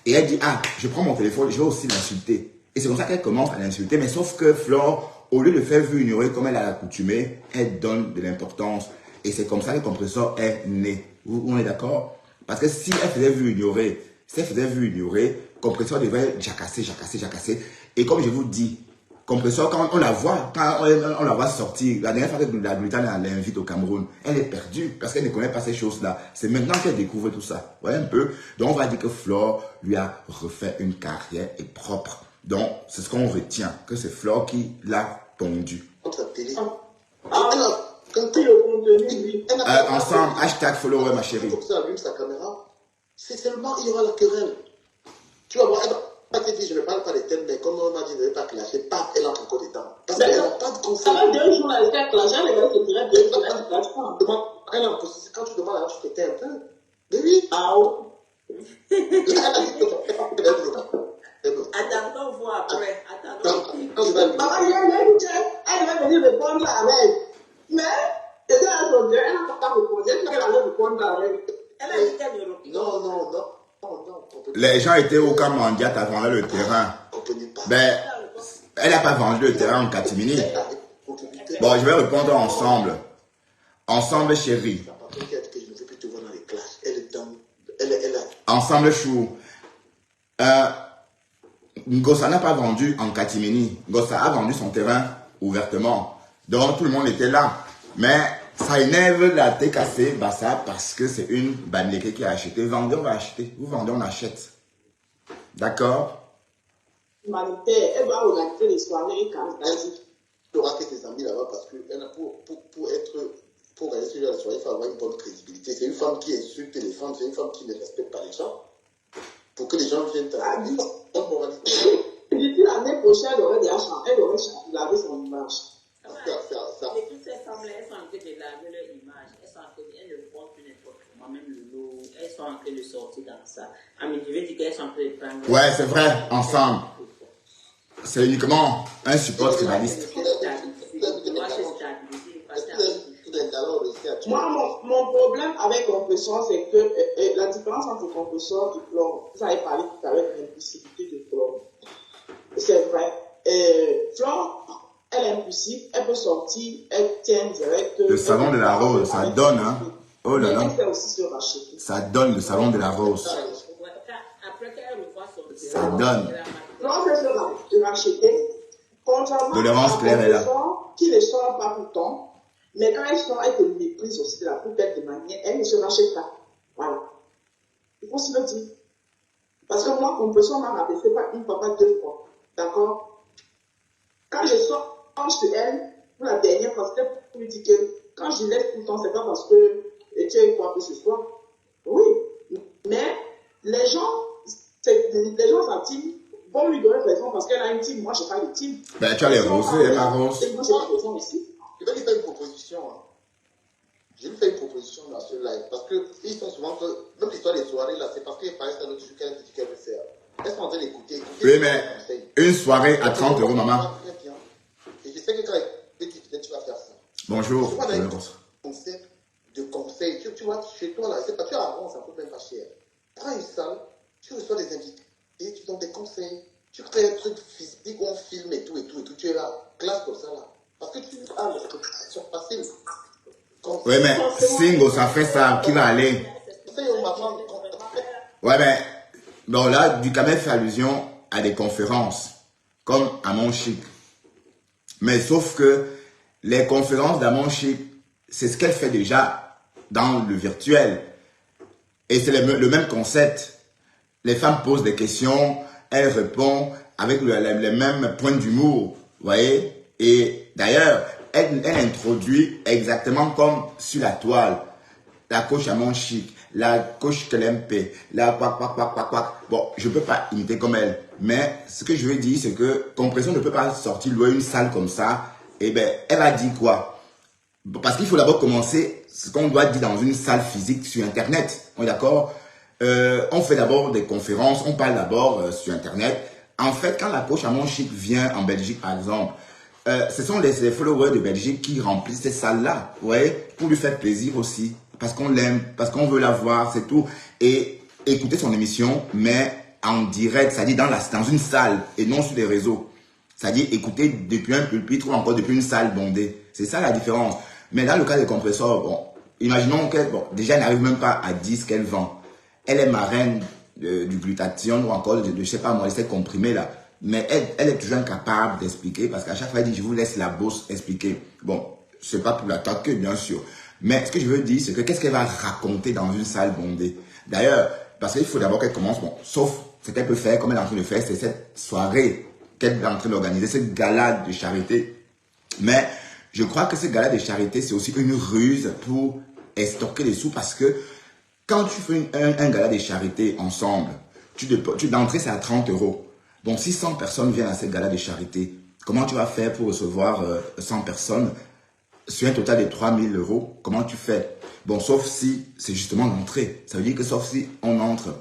Et elle dit, ah, je prends mon téléphone, je vais aussi l'insulter. Et c'est comme ça qu'elle commence à l'insulter, mais sauf que Flore, au lieu de faire vue ignorée comme elle a l'accoutumé, elle donne de l'importance. Et c'est comme ça que Compresseur est né. On est d'accord? Parce que si elle faisait vue ignorée, Compresseur devrait jacasser. Et comme je vous dis, Compresseur, quand on la voit sortir, la dernière fois que la Bretagne l'invite au Cameroun, elle est perdue parce qu'elle ne connaît pas ces choses-là. C'est maintenant qu'elle découvre tout ça. Vous voyez un peu? Donc on va dire que Flore lui a refait une carrière et propre. Donc c'est ce qu'on retient, que c'est Flore qui l'a pondu. Ensemble, hashtag follower ma chérie. Comme ça, allume sa caméra, c'est seulement il y aura la querelle. Tu vas voir, elle va te dire, je ne parle pas des thèmes, mais comme on m'a dit, ne pas clasher, paf, elle entre encore dedans. Parce qu'elle n'a pas de confiance. Ça va 2 jours, elle était clashée, elle va se dire 2 jours, elle ne clash pas. Quand tu demandes, tu t'étais un peu. Mais oui. Ah oui. Attends, on voit après. Attends. Elle va venir répondre avec. Mais, c'était à son Dieu, elle n'a pas répondu, elle allait répondre avec. Elle a dit qu'elle ne répond. Non. Les gens étaient au camp Mandiat à vendre le terrain. Ben, elle n'a pas vendu le terrain en catimini. Bon, je vais répondre ensemble. Ensemble, chérie. Je ne veux plus te voir dans les classes. Elle est dans ensemble chou. Ngossa n'a pas vendu en catimini. Ngossa a vendu son terrain ouvertement. Donc tout le monde était là. Mais ça énerve la TKC Bassa parce que c'est une Bamileke qui a acheté. Vendeur va acheter. Vous vendez, on achète. D'accord? Humanitaire, elle doit organiser les soirées quand Tu auras que tes amis là-bas parce que pour organiser ce genre de soirée, il faut avoir une bonne crédibilité. C'est une femme qui insulte les femmes, c'est une femme qui ne respecte pas les gens. Pour que les gens viennent à la d'ici l'année prochaine, elle aurait déjà changé, elle aurait lavé son image. Et toutes ces femmes-là, elles sont en train de laver leur image. Elles ne portent plus n'importe comment, même le lot. Elles sont en train de sortir dans ça. Ah, mais je veux dire qu'elles sont en train de prendre. Ouais, c'est vrai, ensemble. C'est uniquement un support tribaliste. Moi, mon problème avec compression, c'est que la différence entre compression et plomb, vous avez parlé tout à l'heure de l'impulsivité de plomb. C'est vrai. Plomb, elle est impulsive, elle peut sortir, elle tient direct. Le salon de la rose, ça donne, hein. Oh là là. Elle fait aussi se racheter. Ça donne le salon de la rose. Ça donne. Plomb fait se racheter. Contrairement De l'avance claire est là. Qui ne sort pas tout le temps. Mais quand elle sort, elle te méprise aussi de la plus belle des manières. Elle ne se rachète pas. Voilà. Il faut se le dire. Parce que moi, compression m'a rabaissé pas une fois, pas deux fois. D'accord? Quand je sors chez elle, pour la dernière fois, c'était pour lui dire que quand je laisse tout le temps, c'est pas parce que tu as quoi que ce soit. Oui. Mais les gens s'intiment, vont lui donner raison parce qu'elle a une team. Moi, je n'ai pas de team. Ben, tu as les rosés, elle a rose. Et moi, j'ai pas raison aussi. Je vais lui faire une proposition. Je lui fais une proposition dans ce live. Parce qu'ils sont souvent que, même l'histoire des soirées, là, c'est parce qu'il paraît que c'est un autre truc qu'elle dit qu'elle veut faire. Elles sont en train d'écouter. Oui, mais une soirée à 30 € maman. Et je sais que quand elle dit peut-être tu vas faire ça. Bonjour. Tu vois, dans un concept de conseil, tu vois, chez toi, là, c'est pas, tu avances, ça coûte même pas cher. Prends une salle, tu reçois des invités, et tu donnes des conseils. Tu crées un truc physique où on filme et tout. Tu es là, classe comme ça, là. Parce que tu as la structuration facile. Oui, mais Singo, ça fait ça, qui va aller? Ouais, mais bon, là, Ducamel fait allusion à des conférences, comme à Mon Chic. Mais sauf que les conférences d'Amon Chic, c'est ce qu'elle fait déjà dans le virtuel. Et c'est le même concept. Les femmes posent des questions, elles répondent avec les mêmes points d'humour, vous voyez? Et d'ailleurs, elle introduit exactement comme sur la toile. La coach Amon Chic, la coach Kelempe, la quack. Bon, je ne peux pas imiter comme elle. Mais ce que je veux dire, c'est que Compression ne peut pas sortir louer une salle comme ça. Et bien, elle a dit quoi? Parce qu'il faut d'abord commencer ce qu'on doit dire dans une salle physique sur Internet. On est d'accord? On fait d'abord des conférences, on parle d'abord sur Internet. En fait, quand la coach Amon Chic vient en Belgique, par exemple, ce sont les followers de Belgique qui remplissent ces salles-là, ouais, pour lui faire plaisir aussi. Parce qu'on l'aime, parce qu'on veut la voir, c'est tout. Et écouter son émission, mais en direct, c'est-à-dire dans une salle et non sur les réseaux. C'est-à-dire écouter depuis un pulpit ou encore depuis une salle bondée. C'est ça la différence. Mais dans le cas des compresseurs, bon, imaginons qu'elle, bon, déjà, elle n'arrive même pas à dire ce qu'elle vend. Elle est marraine du glutathione ou encore de je sais pas moi, ces comprimés là. Mais elle est toujours incapable d'expliquer parce qu'à chaque fois, elle dit, je vous laisse la bourse expliquer. Bon, c'est pas pour l'attaquer, bien sûr. Mais ce que je veux dire, c'est que qu'est-ce qu'elle va raconter dans une salle bondée? D'ailleurs, parce qu'il faut d'abord qu'elle commence, bon, sauf ce qu'elle peut faire, comme elle est en train de faire, c'est cette soirée qu'elle est en train d'organiser, ce gala de charité. Mais je crois que ce gala de charité, c'est aussi une ruse pour estorquer les sous parce que quand tu fais un gala de charité ensemble, d'entrée, c'est à 30 €. Donc, si 100 personnes viennent à ce gala de charité, comment tu vas faire pour recevoir 100 personnes sur un total de 3 000 €? Comment tu fais? Bon, sauf si c'est justement l'entrée. Ça veut dire que sauf si on entre.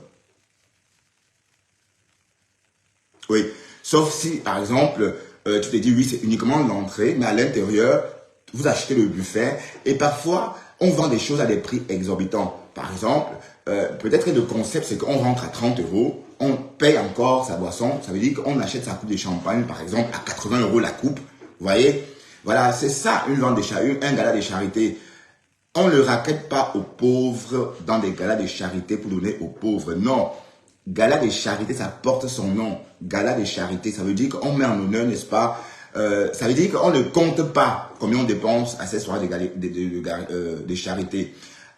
Oui. Sauf si, par exemple, tu te dis, oui, c'est uniquement l'entrée, mais à l'intérieur, vous achetez le buffet. Et parfois, on vend des choses à des prix exorbitants. Par exemple, peut-être que le concept, c'est qu'on rentre à 30 €, on paye encore sa boisson. Ça veut dire qu'on achète sa coupe de champagne, par exemple, à 80 € la coupe. Vous voyez? Voilà, c'est ça une vente de charité, un gala de charité. On ne raquette pas aux pauvres dans des galas de charité pour donner aux pauvres. Non. Gala de charité, ça porte son nom. Gala de charité, ça veut dire qu'on met en honneur, n'est-ce pas? Ça veut dire qu'on ne compte pas combien on dépense à ces soirées de charité.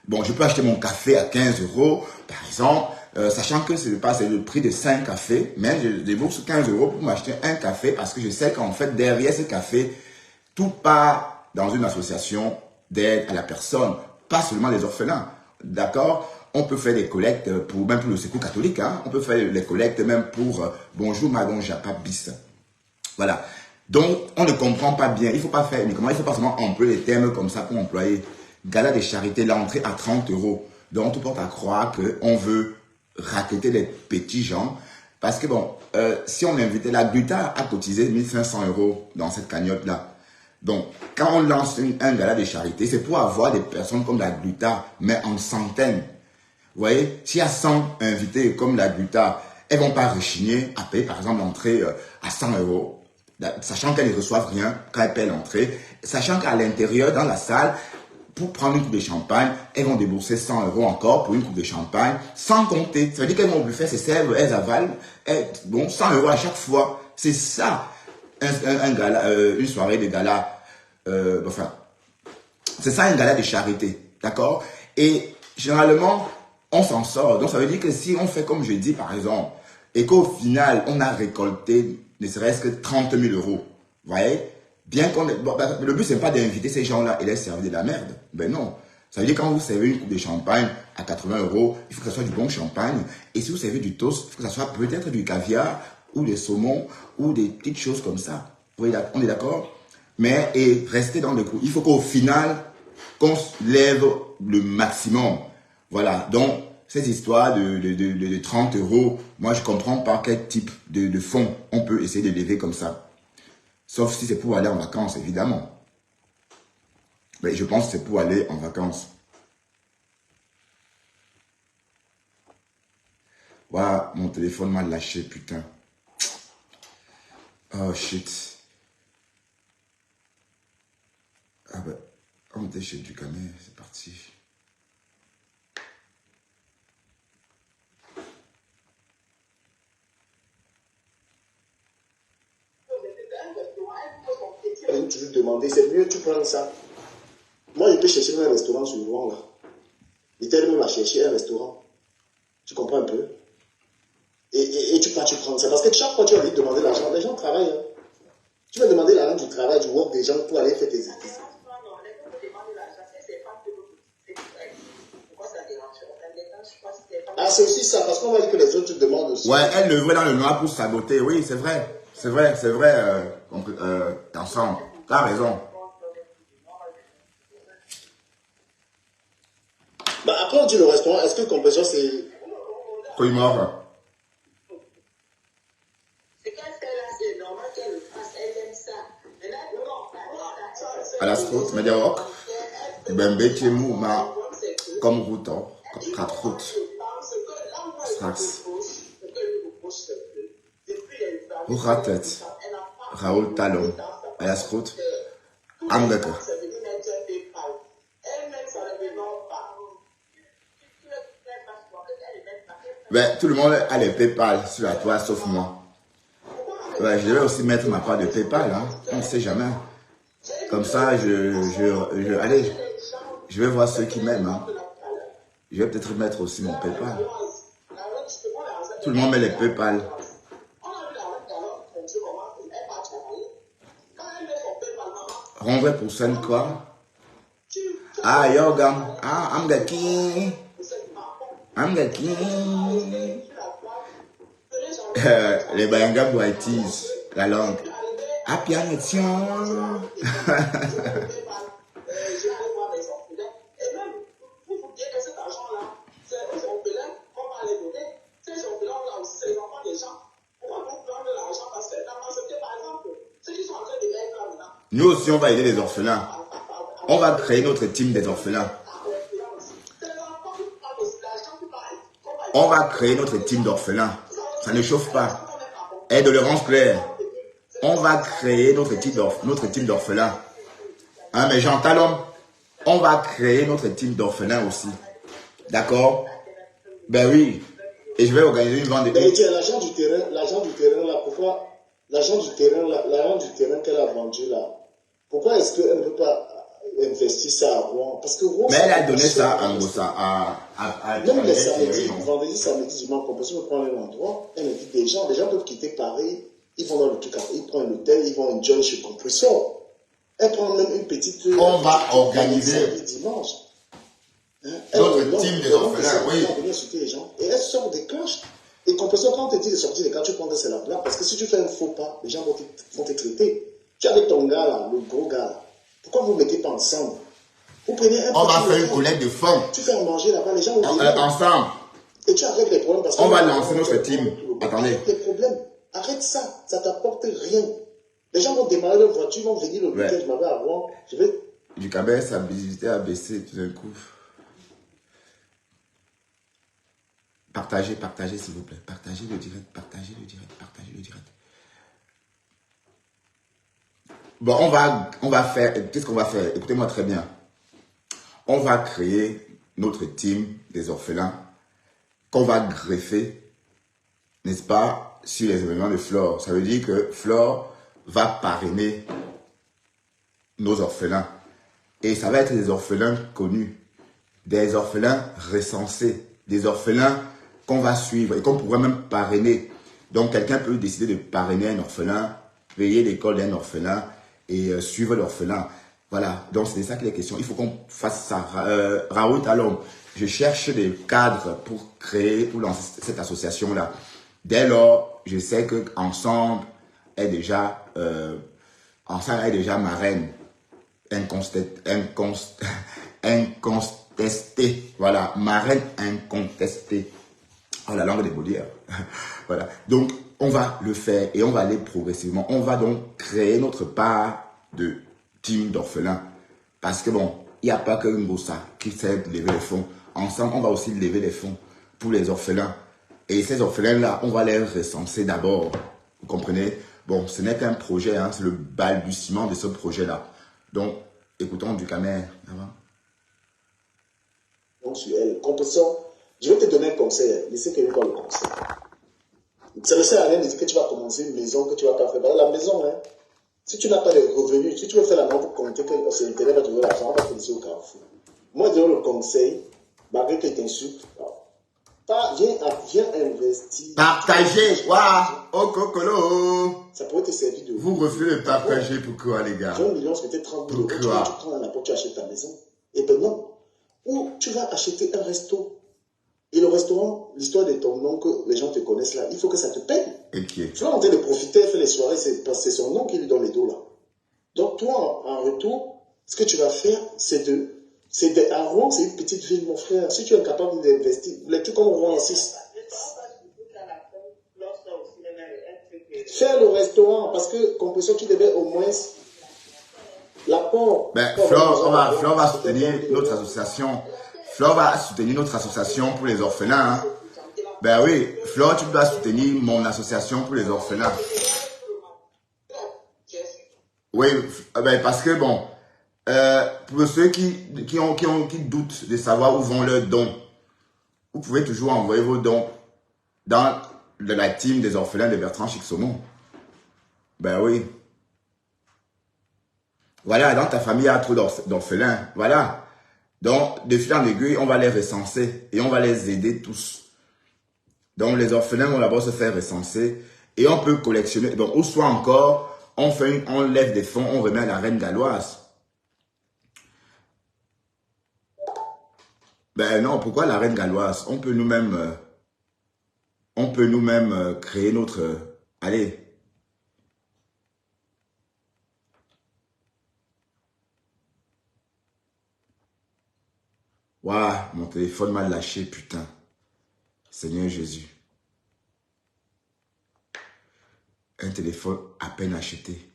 Bon, je peux acheter mon café à 15 €, par exemple, sachant que c'est le prix de 5 cafés, mais je débourse 15 € pour m'acheter un café parce que je sais qu'en fait, derrière ce café, tout part dans une association d'aide à la personne, pas seulement les orphelins. D'accord? On peut faire des collectes même pour le secours catholique. Hein? On peut faire les collectes même pour Bonjour Madame Japa Bis. Voilà. Donc, on ne comprend pas bien. Il ne faut pas faire uniquement, il ne faut pas seulement employer les termes comme ça pour employer. Gala de charité, l'entrée à 30 €. Donc, tout porte à croire qu'on veut racketter les petits gens. Parce que bon, si on invitait la Gluta à cotiser 1500 € dans cette cagnotte-là. Donc, quand on lance un gala de charité, c'est pour avoir des personnes comme la Gluta, mais en centaines. Vous voyez, s'il y a 100 invités comme la Gluta, elles ne vont pas rechigner à payer par exemple l'entrée à 100 €. Sachant qu'elles ne reçoivent rien quand elles paient l'entrée. Sachant qu'à l'intérieur, dans la salle, pour prendre une coupe de champagne, elles vont débourser 100 € encore pour une coupe de champagne, sans compter. Ça veut dire qu'elles vont buffet, se servent, elles avalent, bon, 100 € à chaque fois. C'est ça, un gala, une soirée de gala. Enfin, c'est ça un gala de charité, d'accord? Et généralement, on s'en sort. Donc ça veut dire que si on fait comme je dis par exemple, et qu'au final, on a récolté ne serait-ce que 30 000 €, vous voyez? Bien qu'on... Bon, le but, c'est pas d'inviter ces gens-là et les servir de la merde. Ben non. Ça veut dire quand vous servez une coupe de champagne à 80 €, il faut que ce soit du bon champagne. Et si vous servez du toast, il faut que ce soit peut-être du caviar ou des saumons ou des petites choses comme ça. On est d'accord? Mais, et rester dans le coup. Il faut qu'au final, qu'on lève le maximum. Voilà. Donc, ces histoires de 30 €, moi, je ne comprends pas quel type de fonds on peut essayer de lever comme ça. Sauf si c'est pour aller en vacances, évidemment. Mais je pense que c'est pour aller en vacances. Voilà, mon téléphone m'a lâché, putain. Oh, shit. Ah ben, on était chez Ducanet, c'est parti. Tu lui demandais, c'est mieux, tu prends ça. Moi, je peux chercher un restaurant sur Rouen, là. Il t'a même à chercher un restaurant. Tu comprends un peu? Et tu prends ça. Parce que chaque fois que tu vas lui demander l'argent, les gens travaillent. Hein. Tu vas demander l'argent du travail, du work des gens pour aller faire tes activités. Ah, c'est aussi ça, parce qu'on va dire que les autres te demandent aussi. Ouais, elle le veut dans le noir pour saboter. Oui, c'est vrai. C'est vrai, ensemble. T'as raison. Bah après, on dit le restaurant, est-ce que compression c'est. Quoi, il mort? À la scout, mais des rocs. Ben, bêtez mou, ma. Comme route, quatre routes. Strax. Ratet. Raoul Talon. À la scout. Amdaka. Ben, tout le monde a les PayPal sur la toile, sauf moi. Ouais, je devais aussi mettre ma part de PayPal, hein. On ne sait jamais. Comme ça, allez, je vais voir ceux qui m'aiment, hein. Je vais peut-être mettre aussi mon PayPal. Tout le monde met les PayPal. Renvoie pour scène quoi? Ah, yoga. Ah, I'm the king. I'm the king. Les Bayanga Boitis, la langue. Apianation. Nous aussi, on va aider les orphelins. On va créer notre team des orphelins. On va créer notre team d'orphelins. Ça ne chauffe pas. Aide de Laurence Claire. On va créer notre team d'orphelins. Hein, mais Jean Talon, on va créer notre team d'orphelins aussi. D'accord? Ben oui. Et je vais organiser une vente de... Mais tiens, l'agent du terrain là, pourquoi l'agent du terrain qu'elle a vendu là, pourquoi est-ce qu'elle ne peut pas investir ça à Rouen? Parce que Rouen, mais elle a donné ça à Ngossa, même les samedis, vendredi, samedi, dimanche, on peut se prendre un endroit, elle invite des gens peuvent quitter Paris, ils vont dans le truc, ils prennent l'hôtel, ils vont enjoy chez Compressor. Elle prend même une petite... On va organiser dimanche. Hein? notre team des orphelins, oui. Les gens, et elle sort des clashes. Et Compressor, quand on te dit de sortir des clashes, tu prends que c'est la blague, parce que si tu fais un faux pas, les gens vont te traiter. Tu es avec ton gars là, le gros gars là. Pourquoi vous ne mettez pas ensemble? Vous prenez un on va faire une collecte de fonds. Tu fais à manger là-bas, les gens vont venir. Ensemble. Et tu arrêtes les problèmes parce que... On va lancer notre team. Attendez. Arrête les problèmes. Arrête ça. Ça t'apporte rien. Les gens vont démarrer leur voiture, vont venir le week-end, je m'avais à voir. Je vais... Du Cabet, sa visibilité a baissé tout d'un coup. Partagez, s'il vous plaît. Partagez le direct. Bon, on va faire... Qu'est-ce qu'on va faire? Écoutez-moi très bien. On va créer notre team des orphelins qu'on va greffer, n'est-ce pas, sur les événements de Flore. Ça veut dire que Flore va parrainer nos orphelins. Et ça va être des orphelins connus, des orphelins recensés, des orphelins qu'on va suivre et qu'on pourrait même parrainer. Donc, quelqu'un peut décider de parrainer un orphelin, payer l'école d'un orphelin et suivre l'orphelin. Voilà, donc c'est de ça qu'il est question. Il faut qu'on fasse ça. Raoult, alors, je cherche des cadres pour lancer cette association-là. Dès lors, je sais qu'Ensemble est déjà marraine incontestée. Voilà, marraine incontestée. Oh, la langue des Baudelaire. Voilà, donc on va le faire et on va aller progressivement. On va donc créer notre part de team d'orphelins. Parce que bon, il n'y a pas que Ngossa qui sait lever les fonds. Ensemble, on va aussi lever les fonds pour les orphelins. Et ces orphelins-là, on va les recenser d'abord. Vous comprenez? Bon, ce n'est qu'un projet, hein, c'est le balbutiement de ce projet-là. Donc, écoutons du Camer. Donc, sur elle, Compressor, je vais te donner un conseil. Laissez quelqu'un dans le conseil. Ça ne sert à rien de dire que tu vas commencer une maison, que tu ne vas pas faire. La maison, hein, si tu n'as pas de revenus, si tu veux faire la maison pour compter que c'est l'intérêt va te donner l'argent, on va te laisser au carrefour. Moi, je donne le conseil, malgré que t'insultes, viens investir. Partagez, waouh, oh cocolo. Ça pourrait te servir de... Vous refusez de partager, pourquoi les gars? 20 millions, c'est peut-être 30 000 euros. Tu prends un apport, tu achètes ta maison. Et ben non. Ou tu vas acheter un resto. Et le restaurant, l'histoire de ton nom, que les gens te connaissent là, il faut que ça te paye. Okay. Tu vas en train de profiter, faire les soirées, c'est son nom qui lui donne les dos là. Donc toi, en retour, ce que tu vas faire, à Rouen, c'est une petite ville, mon frère. Si tu es incapable d'investir, les trucs comme Rouen 6. Faire le restaurant, parce que Compressor, tu devais au moins l'apport. Ben, Flore va soutenir notre association. Flore va soutenir notre association pour les orphelins. Hein. Ben oui, Flore, tu dois soutenir mon association pour les orphelins. Oui, ben parce que bon, pour ceux qui doutent de savoir où vont leurs dons, vous pouvez toujours envoyer vos dons dans la team des orphelins de Bertrand Chixomon. Ben oui. Voilà, dans ta famille, il y a trop d'orphelins. Voilà. Donc, de fil en aiguille, on va les recenser et on va les aider tous. Donc, les orphelins vont d'abord se faire recenser et on peut collectionner. Donc, ou soit encore, on lève des fonds, on remet à la reine galloise. Ben non, pourquoi la reine galloise? On peut nous-mêmes créer notre... allez. Waouh, mon téléphone m'a lâché, putain. Seigneur Jésus. Un téléphone à peine acheté.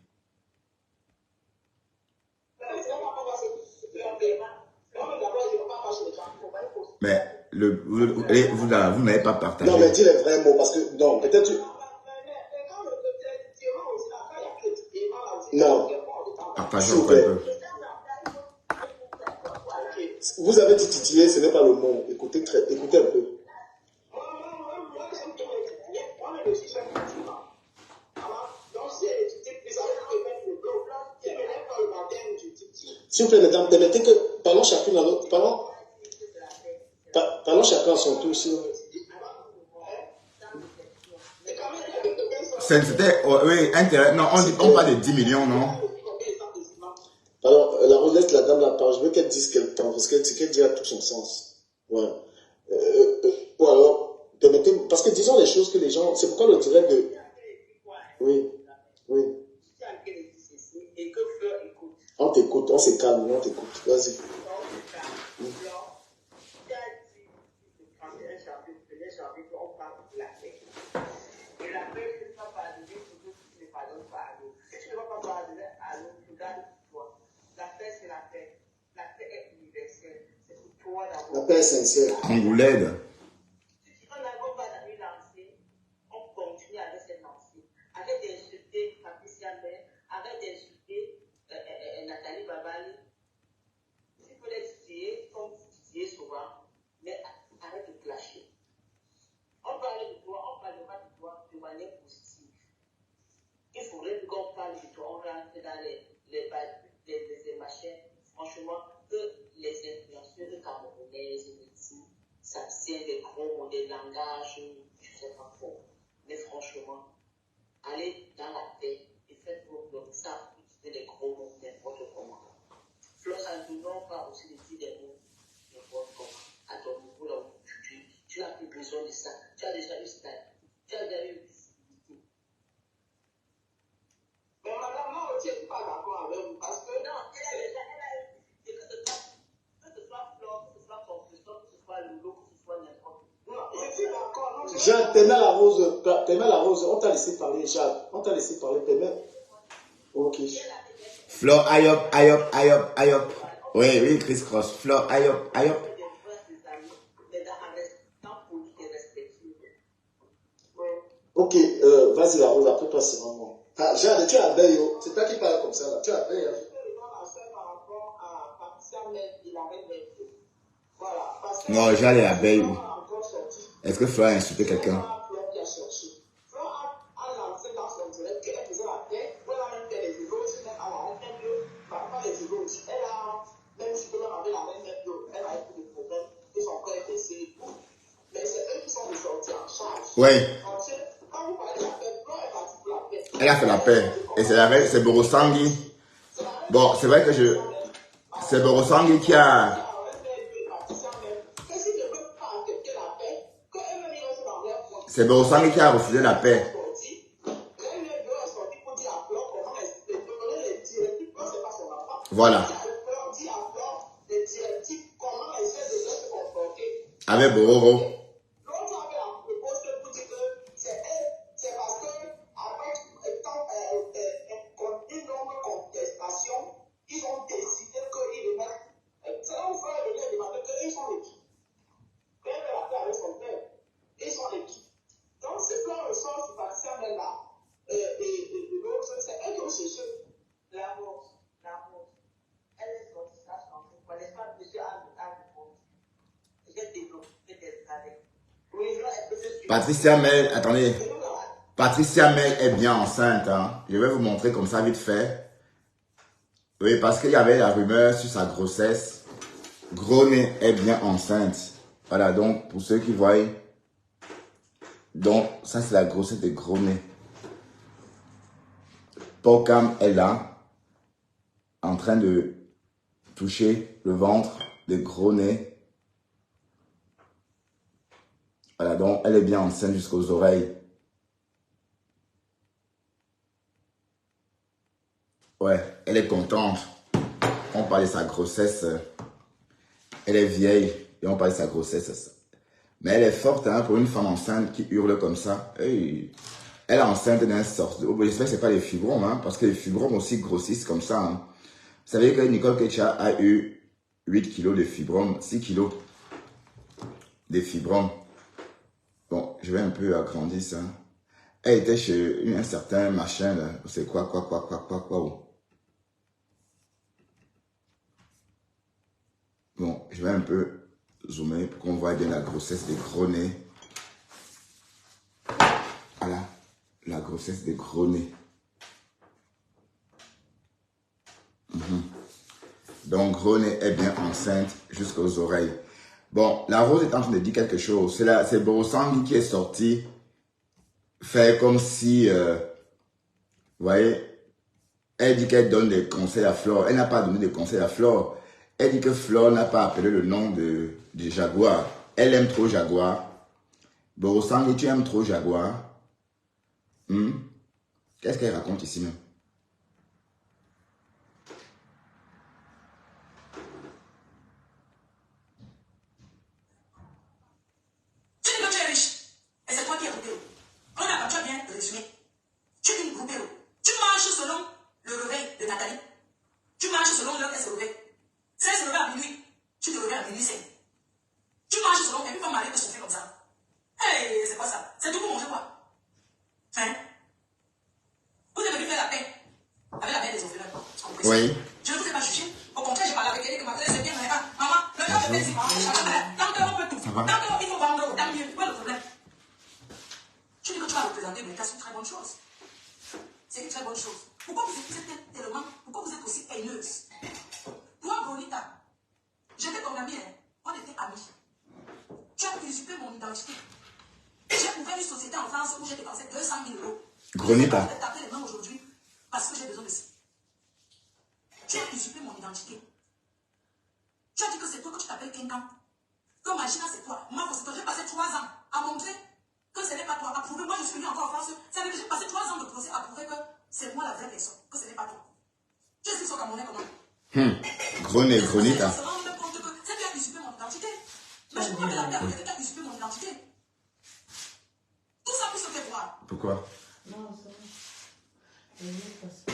Mais vous n'avez pas partagé. Non, mais dis les vrais mots parce que, non, peut-être tu... Non. Partagez encore un peu. Vous avez dit titiller, ce n'est pas le mot. Écoutez un peu. S'il vous plaît, mesdames, permettez que parlons chacune à l'autre. Parlons chacun à son tour ici. C'était, oui, intérêt. Non, on parle de 10 millions, non? Alors, la Rose, la dame la parle. Je veux qu'elle dise ce qu'elle pense, parce que ce qu'elle dit a tout son sens. Ouais. Ou alors, permettez, parce que disons les choses que les gens, c'est pourquoi le direct de... Oui, oui. On t'écoute, on se calme, on t'écoute. Vas-y. La paix est sincère. Angoulède. Franchement, que les influenceurs camerounaises s'abstiennent des gros mots, des langages, je ne sais pas trop. Mais franchement, allez dans la paix et faites vos blogs sans utiliser des gros mots n'importe comment. Flore Santonon parle aussi de dire des mots n'importe comment. À ton niveau, là où tu n'as plus besoin de ça. Tu as déjà eu ça. Tu as déjà eu visibilité. Mais madame, moi aussi, je ne suis pas d'accord avec vous parce que. Non, elle a déjà. Jacques, t'aimais la rose, on t'a laissé parler, Jacques, on t'a laissé parler, t'aimais. Ok. Flore, aïe hop. Oui, oui, Chris Cross. Flore, aïe hop. Ok, vas-y la rose, après toi c'est vraiment. Ah, Jacques, tu as abeille, c'est toi qui parles comme ça là, tu as abeille. Non, j'allais à abeille. Est-ce que Flore a insulté quelqu'un? Oui. Elle a fait la paix. Et c'est Borosangui. Bon, c'est vrai que c'est Borosangui qui a... C'est Borosangui qui a refusé la paix. Voilà. Avec Bororo. Patricia Mel, attendez. Patricia Mel est bien enceinte. Hein. Je vais vous montrer comme ça vite fait. Oui, parce qu'il y avait la rumeur sur sa grossesse. Gros-nez est bien enceinte. Voilà, donc pour ceux qui voient. Donc, ça c'est la grossesse de Gros-nez. Pocam est là. En train de toucher le ventre de Gros-nez. Voilà, donc elle est bien enceinte jusqu'aux oreilles. Ouais, elle est contente. On parle de sa grossesse. Elle est vieille et on parle de sa grossesse. Mais elle est forte hein, pour une femme enceinte qui hurle comme ça. Hey, elle est enceinte d'un sort. J'espère que ce n'est pas les fibromes, hein, parce que les fibromes aussi grossissent comme ça. Hein. Vous savez que Nicole Kecha a eu 8 kilos de fibromes, 6 kilos de fibromes. Bon, je vais un peu agrandir ça. Elle était chez un certain machin, là. C'est quoi. Bon, je vais peu zoomer pour qu'on voit bien la grossesse des gros nez. Voilà, la grossesse des gros nez. Donc, gros nez est bien enceinte jusqu'aux oreilles. Bon, la Rose est en train de dire quelque chose. C'est Borosangui qui est sorti, fait comme si, vous voyez, elle dit qu'elle donne des conseils à Flore. Elle n'a pas donné de conseils à Flore. Elle dit que Flore n'a pas appelé le nom de Jaguar. Elle aime trop Jaguar. Borosangui, tu aimes trop Jaguar. Qu'est-ce qu'elle raconte ici même? Tu dis que tu es riche. Et c'est toi qui es groupé. On n'a pas bien résumé. Tu dis groupé. Tu marches selon le réveil de Nathalie. Tu marches selon l'heure qu'elle se réveille. Si elle se réveille à minuit, tu te réveilles à minuit 5. Tu marches selon elle. Une femme mariée peut se faire comme ça. Hey, c'est quoi ça? C'est tout pour manger quoi? Hein? Vous êtes venu faire la paix avec la mère des orphelins. Oui. Je ne vous ai pas jugé. Au contraire, j'ai parlé avec elle et que ma mère c'est bien. Maman, le temps de faire tant qu'on peut tout. Tant qu'il faut vendre, tant mieux. Où est le problème? Tu dis que tu vas représenter Brita, c'est une très bonne chose. C'est une très bonne chose. Pourquoi vous êtes tellement, pourquoi vous êtes aussi haineuse? Toi, Bonita, j'étais ton amie, hein? On était amis. Tu as usurpé mon identité. J'ai ouvert une société en France où j'ai dépensé 200 000 euros. Gronita. Je vais taper les mains aujourd'hui parce que j'ai besoin de ça. Tu as usurpé mon identité. Tu as dit que c'est toi que tu t'appelles Kenkan. Que Magina c'est toi. Moi, j'ai passé 3 ans à montrer que ce n'est pas toi. À prouver, moi je suis venu encore en France. Ça veut dire que j'ai passé 3 ans de procès à prouver que c'est moi la vraie personne. Que ce n'est pas toi. Tu sais ce qu'on est comment? Gronita. Je me rends même compte que c'est toi qui as usurpé mon identité. Mais je peux me la perdre, tu as usurpé mon identité. Tout ça pour se faire voir. Pourquoi? Non, ça va. Je vais passer.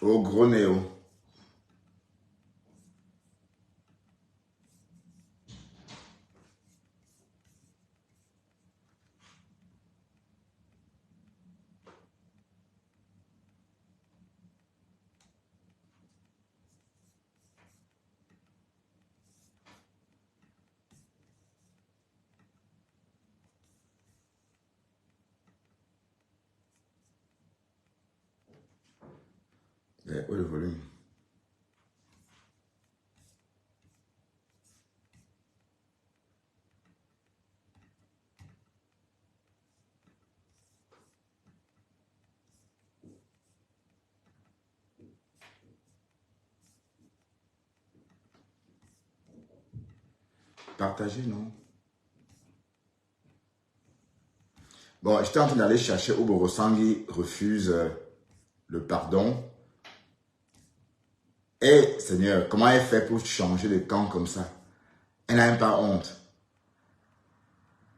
Au gros néo. Où est le volume? Partager, non? Bon, j'étais en train d'aller chercher où Borosangui refuse le pardon. Et Seigneur, comment elle fait pour changer de camp comme ça? Elle n'a même pas honte.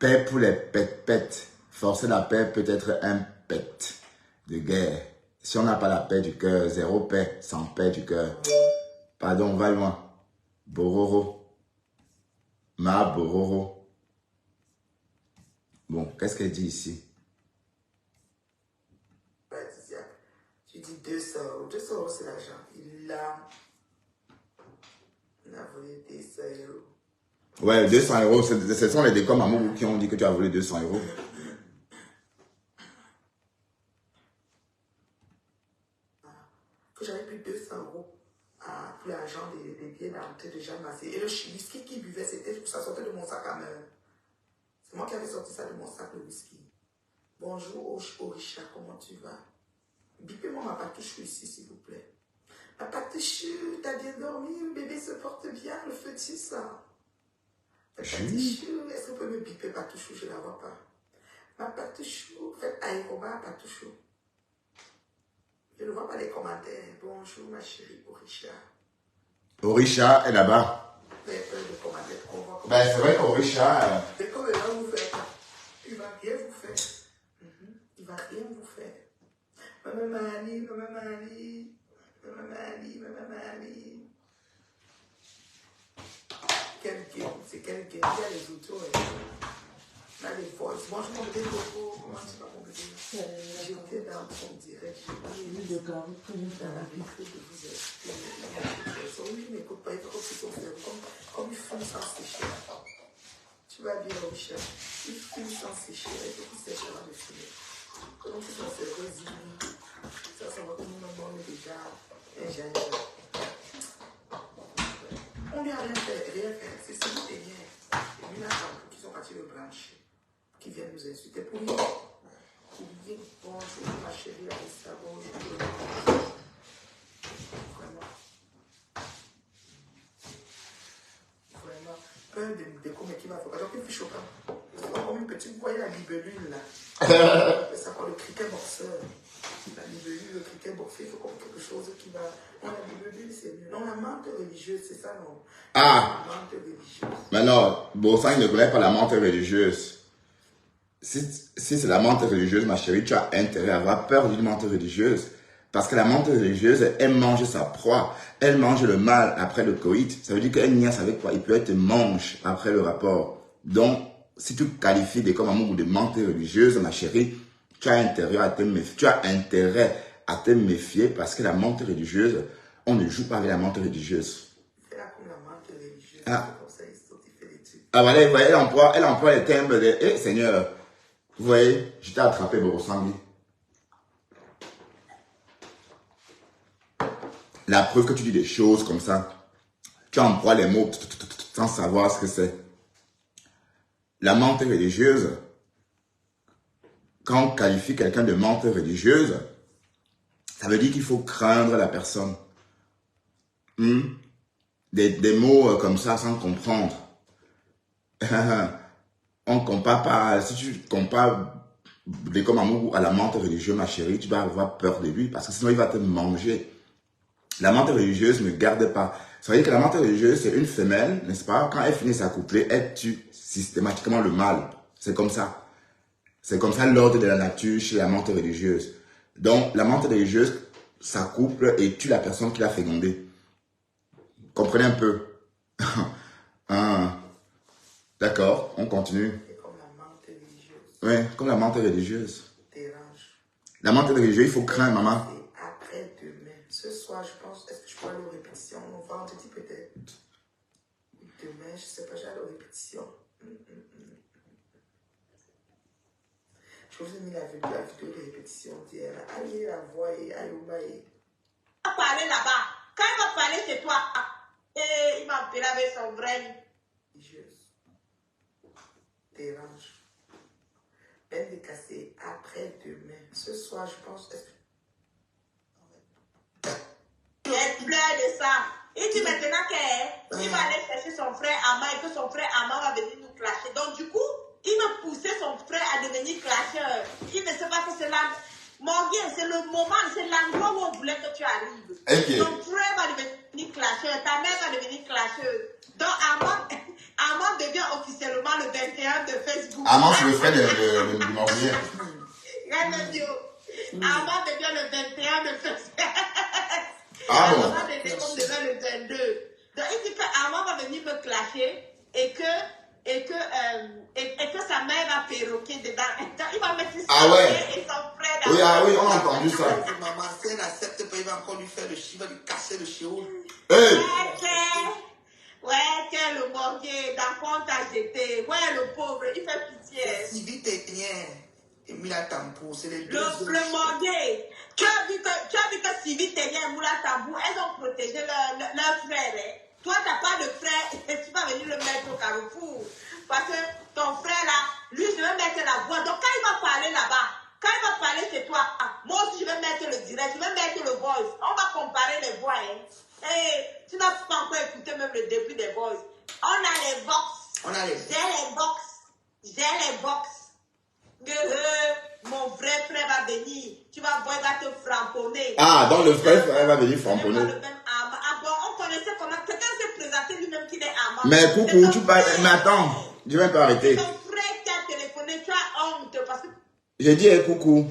Paix pour les pètes-pètes. Forcer la paix peut être un pète de guerre. Si on n'a pas la paix du cœur, zéro paix, sans paix du cœur. Pardon, va loin. Bororo. Ma Bororo. Bon, qu'est-ce qu'elle dit ici? Tu dis 200 euros. 200 euros, c'est l'argent. Il a volé 200 euros. Ouais, 200 euros, ce sont les décoms maman qui ont dit que tu as volé 200 euros. Que j'avais pris 200 euros pour l'argent des billets d'entrée de Jeanne Massé. Et le whisky qu'il buvait, ça sortait de mon sac à main. C'est moi qui avais sorti ça de mon sac, le whisky. Bonjour, Orisha, comment tu vas? Bipez-moi ma patouchou ici, s'il vous plaît. Ma patouchou, t'as bien dormi? Le bébé se porte bien, le fœtus, là. Ma patouchou, est-ce que vous pouvez me biper, patouchou? Je ne la vois pas. Ma patouchou, faites aérobat, patouchou. Je ne vois pas les commentaires. Bonjour, ma chérie Orisha. Orisha est là-bas. Mais de commentaires qu'on voit. Ben, c'est vrai qu'Orisha... C'est comme là vous faites. Il va rien vous faire. Il va rien vous faire. Maman Mali, maman Mali. Maman Mali, maman Mali. quel game? C'est quel game? Il y a les autos. Là, les voices. Moi, je m'en vais beaucoup. Moi, je ne sais pas compléter. J'étais dans son direct. J'ai mis le carreau dans la vie de vous expliquer. Oui, il n'écoute pas. Il faut que son cerveau. Comme il fume sans sécher. Tu vas bien, Richard. Il fume sans sécher. Il faut qu'il sèche avant de fumer. Donc, si son cerveau est dit, ça va comme nous, on est déjà ingénieur. On lui a rien fait. C'est ce qui est rien. Et lui, là, qui sont partis le brancher, qui viennent nous insulter pour lui. Pour lui dire bonjour, ma chérie, Arissa, bonjour. Vraiment. Vraiment. Peur de comment qui va faire. Donc, il fait choquant. C'est comme une petite, vous voyez la libellule là. Ça s'appelle le criquet boxeur. La libellule, le criquet boxeur, il faut comme quelque chose qui va. Non, la libellule, c'est mieux. Non, la menthe religieuse, c'est ça, non? Ah! La menthe religieuse. Mais non, Boursin, il ne connaît pas la menthe religieuse. Si c'est la menthe religieuse, ma chérie, tu as intérêt à avoir peur d'une menthe religieuse. Parce que la menthe religieuse, elle mange sa proie. Elle mange le mâle après le coït. Ça veut dire qu'elle niaise avec quoi? Il peut être mange après le rapport. Donc, si tu qualifies des comme amour ou de menthe religieuse, ma chérie, tu as intérêt à te méfier. Tu as intérêt à te méfier parce que la menthe religieuse, on ne joue pas avec la menthe religieuse. C'est là comme la menthe religieuse. Ah. Comme ça, il saute, il fait des trucs. Ah voilà, elle emploie les termes de « Eh Seigneur, vous voyez, je t'ai attrapé, Bobo Sangui. » La preuve que tu dis des choses comme ça, tu emploies les mots sans savoir ce que c'est. La menthe religieuse, quand on qualifie quelqu'un de menthe religieuse, ça veut dire qu'il faut craindre la personne. Des mots comme ça sans comprendre. On compare pas, si tu compares des comme amour à la menthe religieuse, ma chérie, tu vas avoir peur de lui parce que sinon il va te manger. La menthe religieuse ne garde pas. Ça veut dire que la menthe religieuse, c'est une femelle, n'est-ce pas? Quand elle finit s'accoupler, elle tue systématiquement le mâle. C'est comme ça. C'est comme ça l'ordre de la nature chez la menthe religieuse. Donc, la menthe religieuse s'accouple et tue la personne qui l'a fécondée. Comprenez un peu? D'accord, on continue. C'est comme la menthe religieuse. Oui, comme la menthe religieuse. Dérange. La menthe religieuse, il faut craindre, maman. C'est après-demain. Ce soir, je pense, est-ce que je peux aller aux répétitions? Vendredi peut-être. Demain, je ne sais pas, j'allais aux répétitions. Je vous ai mis la vidéo de répétition d'hier. Allez la voir et Ayoba et... Il va parler là-bas. Quand il va parler chez toi, il va appeler avec son vrai. Religieuse. Dérange. Peine de casser après-demain. Ce soir, je pense, est-ce que... Elle pleure de ça. Il dit maintenant qu'il va aller chercher son frère Ama et que son frère Ama va venir nous clasher. Donc du coup, il va pousser son frère à devenir clasheur. Il ne sait pas que c'est là. Mon bien, c'est le moment, c'est l'endroit où on voulait que tu arrives. Okay. Ton frère va devenir clasheur, ta mère va devenir clasheuse. Donc Ama devient officiellement le 21 de Facebook. Ama, c'est le frère du Morbier. Ama devient le 21 de Facebook. Ah bon? Ama devient le 22. Donc il dit que Ama va venir me clasher et que sa mère va perroquer dedans. Donc, il va mettre son frère et son frère dans oui, on a entendu ça. Maman, si elle n'accepte pas, il va encore lui faire le chiffre, il va lui casser le chiot. Ouais, que le mortier, dans quoi on t'a jeté. Ouais, le pauvre, il fait pitié. Si vite et bien, et Mila Tampo, c'est les deux. Le mortier. Tu as vu que Sylvie Ténia et Moula Tambou, elles ont protégé leur frère. Hein? Toi, tu n'as pas de frère, tu vas venir le mettre au carrefour. Parce que ton frère là, lui, je vais mettre la voix. Donc, quand il va parler là-bas, quand il va parler chez toi, moi aussi, je vais mettre le direct, je vais mettre le voice. On va comparer les voix. Hein. Et tu n'as pas encore écouté même le début des voices. On a les box. J'ai les box. Mon vrai frère va venir. Tu vas voir, il va te framponner. Ah, donc le vrai frère va venir framponner. On connaissait comment. Quelqu'un s'est présenté lui-même qu'il est amant. Mais coucou, tu parles. Mais attends, je vais un peu arrêter. Ton frère qui a téléphoné, tu as honte parce que. J'ai dit coucou.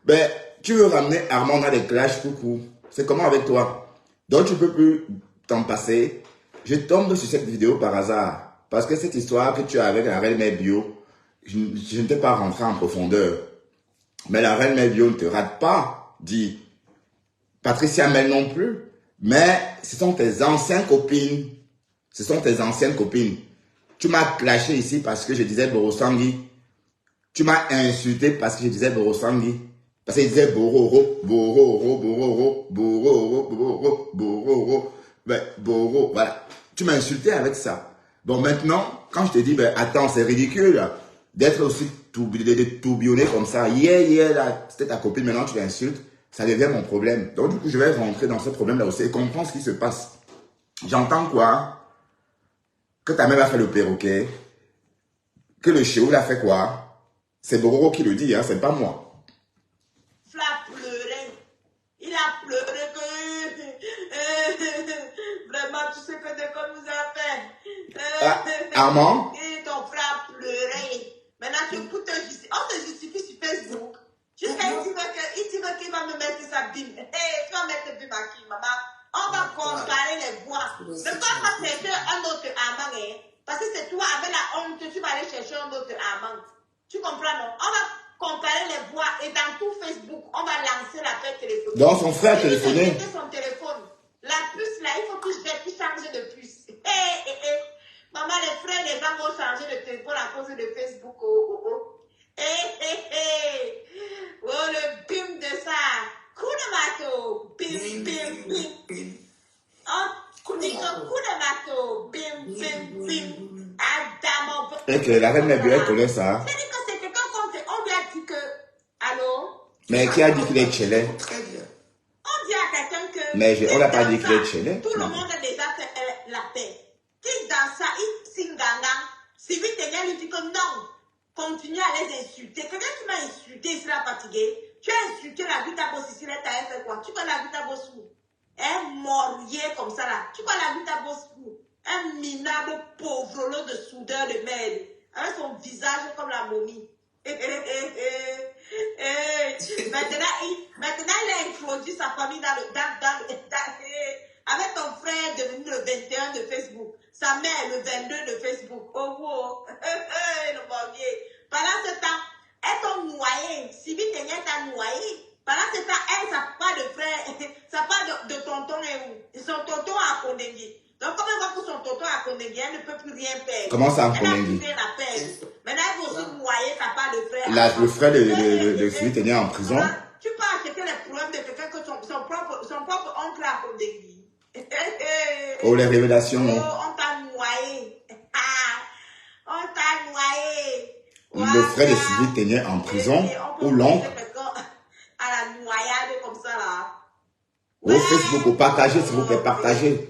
Ben, tu veux ramener Armand dans des clashs, coucou. C'est comment avec toi? Donc tu peux plus temps passé, je tombe sur cette vidéo par hasard. Parce que cette histoire que tu as avec la reine mère bio, je ne t'ai pas rentré en profondeur. Mais la reine mère bio ne te rate pas, dit Patricia Mel non plus. Mais ce sont tes anciennes copines. Ce sont tes anciennes copines. Tu m'as clashé ici parce que je disais Borosangui. Tu m'as insulté parce que je disais Borosangui. Parce qu'il disait Bororo, Bororo, Bororo, Bororo, Bororo, Bororo, ben, Boro, voilà. Tu m'as insulté avec ça. Bon, maintenant, quand je te dis, ben, attends, c'est ridicule d'être aussi tourbillonné comme ça. Là, c'était ta copine, maintenant tu l'insultes. Ça devient mon problème. Donc, du coup, je vais rentrer dans ce problème-là aussi et comprendre ce qui se passe. J'entends quoi? Que ta mère a fait le perroquet. Que le chéou a fait quoi? C'est Bororo qui le dit, hein, c'est pas moi. Il a pleuré. Il a pleuré que... Vraiment, tu sais que l'école nous a fait. Armand? Et ton frère a pleuré. Maintenant, on te justifie sur Facebook. Jusqu'à il dit qu'il va me mettre sa bime. Tu vas mettre bime à qui, maman? On va comparer les voix. Ne pas chercher un autre amant, hein? Parce que c'est toi, avec la honte, tu vas aller chercher un autre amant. Tu comprends, non? On va comparer les voix et dans tout Facebook, on va lancer l'appel téléphonique. Donc son frère téléphoné. Il son téléphone. La puce là, il faut qu'il change de puce. Maman, les frères, les gens vont changer de téléphone à cause de Facebook. Oh, le bim de ça. Coup de marteau. Bim, bim, bim, bim. Coup de marteau. Bim, bim, bim. Adam. Et que la reine Mébio, elle connaît ça. C'est-à-dire que c'est quelqu'un qu'on lui a dit que... Allô? Mais qui a dit qu'il est chelé? Très bien. On dit à quelqu'un que... Mais on n'a pas dit qu'il est chelé. Tout le monde a déjà fait la paix. Qui dans ça, il signe gagnant. Si vite lui dit que non, continue à les insulter. Quelqu'un qui m'a insulté, il sera fatigué. Tu as insulté la vie ta bosse ici, là, t'as fait quoi? Tu vois la vie ta bosse où? Un morier comme ça là. Tu vois la vie ta bosse où? Un minable pauvre lot de soudeur de merde. Avec son visage comme la momie. Maintenant, il a introduit sa famille avec ton frère devenu le 21 de Facebook. Sa mère, le 22 de Facebook. Oh, wow. Le morbier. Pendant ce temps, elles sont noyées. Si vite t'a noyé. Pendant ce temps, elle, ça pas de frère. Ça pas de tonton et où. Son tonton à Kondengui. Donc, comme elle va pour son tonton à Kondengui, elle ne peut plus rien faire. Comment ça, à Elle a Kondengui? quitté la paix. Maintenant, elle veut aussi noyer, ça pas de frère. Le frère de Philippe est en prison. Tu peux acheter les problèmes de quelqu'un que son propre oncle a Kondengui. Oh, les révélations. Oh, on t'a noyé. On t'a noyé. Le frère de Sylvie tenait en prison, ou l'oncle. À la noyade comme ça là. Au Facebook, vous partagez, s'il vous plaît, partagez.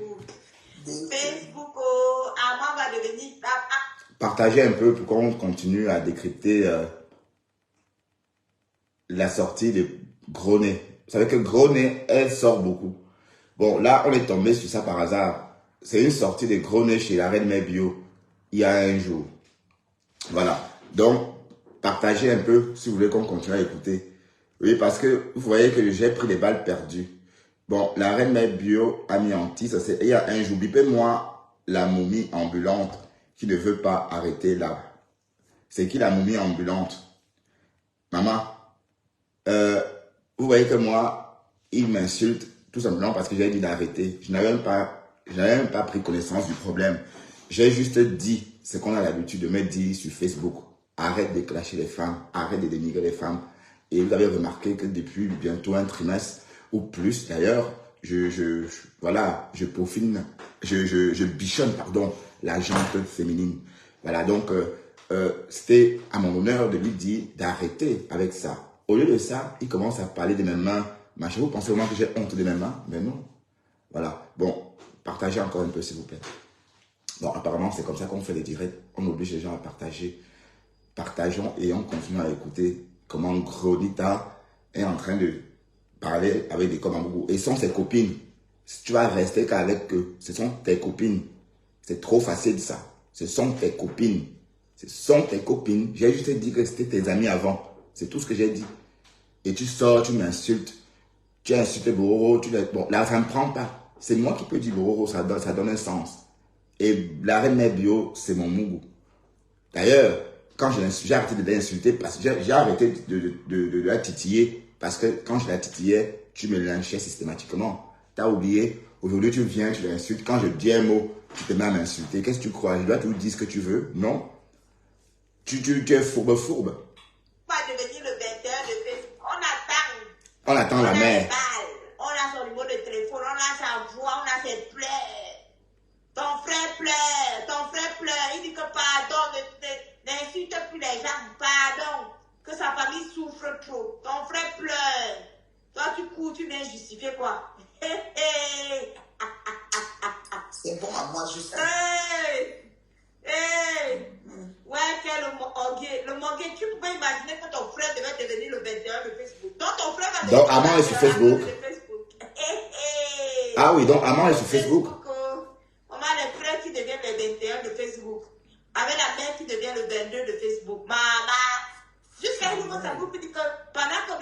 Facebook, Armand va devenir. Partagez un peu pour qu'on continue à décrypter la sortie de Gronet. Vous savez que Gronet, elle sort beaucoup. Bon, là, on est tombé sur ça par hasard. C'est une sortie de Gronet chez la reine mère bio il y a un jour. Voilà. Donc, partagez un peu si vous voulez qu'on continue à écouter. Oui, parce que vous voyez que j'ai pris des balles perdues. Bon, la reine mère bio a mis en titre, il y a un jour, bipez-moi la momie ambulante qui ne veut pas arrêter là. C'est qui la momie ambulante? Maman, vous voyez que moi, il m'insulte tout simplement parce que j'ai dit d'arrêter. Je n'avais même pas pris connaissance du problème. J'ai juste dit ce qu'on a l'habitude de me dire sur Facebook. Arrête de clasher les femmes, arrête de dénigrer les femmes. Et vous avez remarqué que depuis bientôt un trimestre, ou plus d'ailleurs, je peaufine, je bichonne, la jante féminine. Voilà, donc c'était à mon honneur de lui dire d'arrêter avec ça. Au lieu de ça, il commence à parler de mes mains. Machin, vous pensez vraiment que j'ai honte de mes mains? Mais non. Voilà, bon, partagez encore un peu s'il vous plaît. Bon, apparemment c'est comme ça qu'on fait les directs. On oblige les gens à partager. Partageons et on continue à écouter comment Gronita est en train de parler avec des Komambougou. Et sont ses copines. Si tu vas rester qu'avec eux, ce sont tes copines. C'est trop facile ça. Ce sont tes copines. Ce sont tes copines. J'ai juste dit que c'était tes amis avant. C'est tout ce que j'ai dit. Et tu sors, tu m'insultes. Tu insultes Boro. Bon, là, ça ne prend pas. c'est moi qui peux dire Bororo, ça donne un sens. Et la reine mère bio, c'est mon mougou. D'ailleurs, quand j'ai arrêté de l'insulter, parce que j'ai arrêté de la titiller, parce que quand je la titillais, tu me lynchais systématiquement. T'as oublié, aujourd'hui tu viens, tu l'insultes. Quand je dis un mot, tu te mets à m'insulter. Qu'est-ce que tu crois? Je dois te dire ce que tu veux? Non. Tu es fourbe. Pas devenir le 21 de Facebook. On attend la mère. On a son numéro de téléphone, on a sa voix, on a ses pleurs. Ton frère pleure. Il dit que pardon, n'insulte plus les gens, pardon. Que sa famille souffre trop. Ton frère pleure. Toi, tu cours, tu viens justifier quoi? C'est bon à moi, je sais. Ouais, quel le morguet, tu peux imaginer que ton frère devait devenir le 21 de Facebook. Donc ton frère va devenir donc, Amand est sur Facebook. Ah oui, donc Amand est sur Facebook. On a les frères qui deviennent les 21 de Facebook. Avec la mère qui devient le 22 de Facebook. Maman. Jusqu'à un moment, ça vous dit que pendant que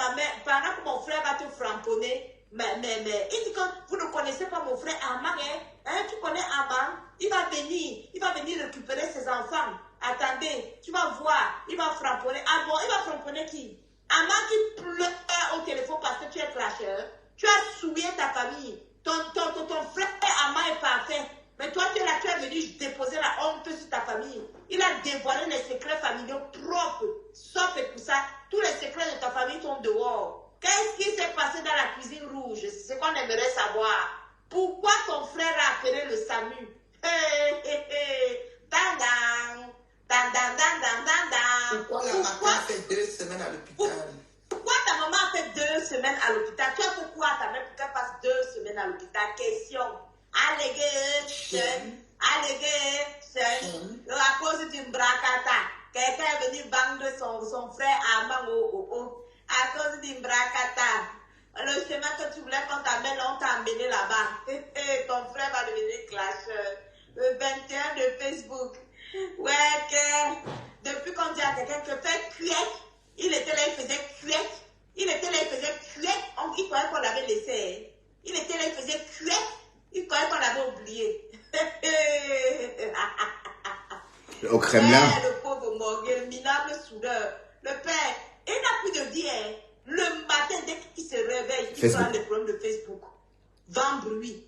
mon frère va te framponner, mais, il dit que vous ne connaissez pas mon frère Amand, hein? Tu connais Amand? Il va venir récupérer ses enfants. Attendez, tu vas voir, il va frapponner. Ah bon, il va frapponner qui? Amand qui pleure au téléphone parce que tu es clasheur. Tu as souillé ta famille. Ton frère Amand est parfait. Mais toi, tu es là, tu es venu déposer la honte sur ta famille. Il a dévoilé les secrets familiaux propres. Sauf et tout ça, tous les secrets de ta famille sont dehors. Qu'est-ce qui s'est passé dans la cuisine rouge? C'est ce qu'on aimerait savoir. Pourquoi ton frère a appelé le SAMU? Pourquoi la maman a fait 2 semaines à l'hôpital? Pourquoi ta maman a fait 2 semaines à l'hôpital? Tu as fait quoi à ta mère pour qu'elle passe 2 semaines à l'hôpital? Question. Allégation. À cause d'une bracata. Quelqu'un est venu vendre son frère Amand à cause d'une bracata. Le chemin que tu voulais qu'on t'amène, on t'a amené là-bas. Ton frère va devenir clasheur. Le 21 de Facebook. Ouais, que depuis qu'on dit à quelqu'un que fait cuec, il était là, il faisait cuec. Il croyait qu'on l'avait laissé. Il était là, il faisait cuec. Il croyait qu'on l'avait oublié. Au Kremlin. Ouais, le pauvre morgue, le minable soudeur. Le père, il n'a plus de vie. Hein. Le matin, dès qu'il se réveille, il prend les problèmes de Facebook. Vent bruit,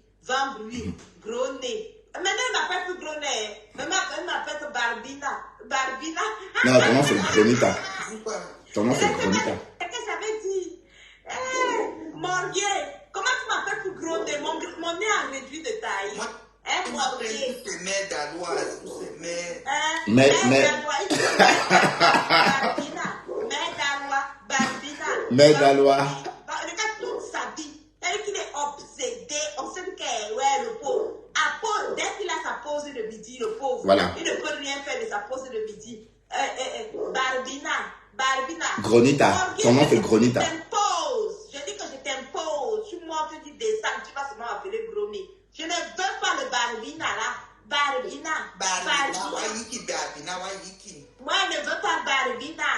gros nez. Maintenant, il m'appelle plus gros nez. Maintenant, il m'appelle Barbina. Non, ton nom c'est Gronita. Ton nom c'est Gronita. Qu'est-ce que ça veut dire? Morguer, comment tu m'appelles plus gros nez? Mon nez a réduit de taille. Morguer. C'est mère d'Aloise, c'est mère. Mère d'Aloise. Regarde toute sa vie. Elle qu'il est obsédé. On sait que, ouais, le pauvre. Dès qu'il a sa pause de midi, le pauvre. Voilà. Il ne peut rien faire de sa pause de midi. Barbina. Gronita. Ton nom c'est Gronita. Je dis que je t'impose. Tu montes, tu descends, tu vas seulement appeler Groné. Je ne veux pas le Barbina là. Barbina. Moi, je ne veux pas Barbina.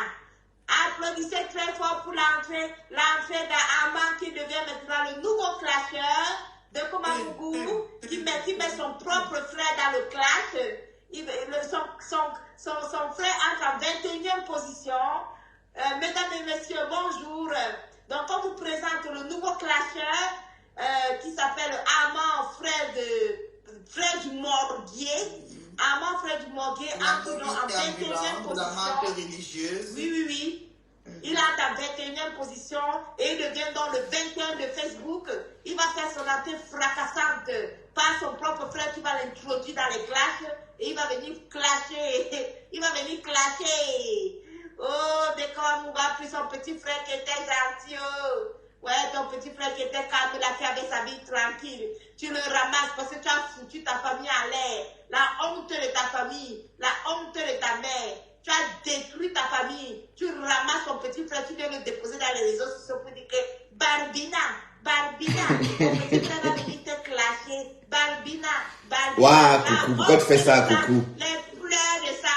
Applaudissez très fort pour l'entrée d'Amand qui devient maintenant le nouveau clasheur de Komamougou, qui met son propre frère dans le clash. Son frère entre en 21e position. Mesdames et messieurs, bonjour. Donc, on vous présente le nouveau clasheur qui s'appelle Amand, frère du Morguier. Amand, frère du Morguier, entre en 21e position. Oui. Il entre en 21e position et il devient donc le 21 de Facebook. Il va faire son entrée fracassante par son propre frère qui va l'introduire dans les clashs et il va venir clasher. Oh, dès qu'on va plus son petit frère qui était gentil. Oh. Ouais, ton petit frère qui était calme, là, qui avait sa vie tranquille. Tu le ramasses parce que tu as foutu ta famille à l'air. La honte de ta famille, la honte de ta mère. Tu as détruit ta famille. Tu ramasses ton petit frère, tu viens le déposer dans les réseaux sociaux pour dire que Barbina, ton petit frère va venir te clasher. Barbina. Waouh, coucou, pourquoi tu fais ça, coucou? Les pleurs de ça.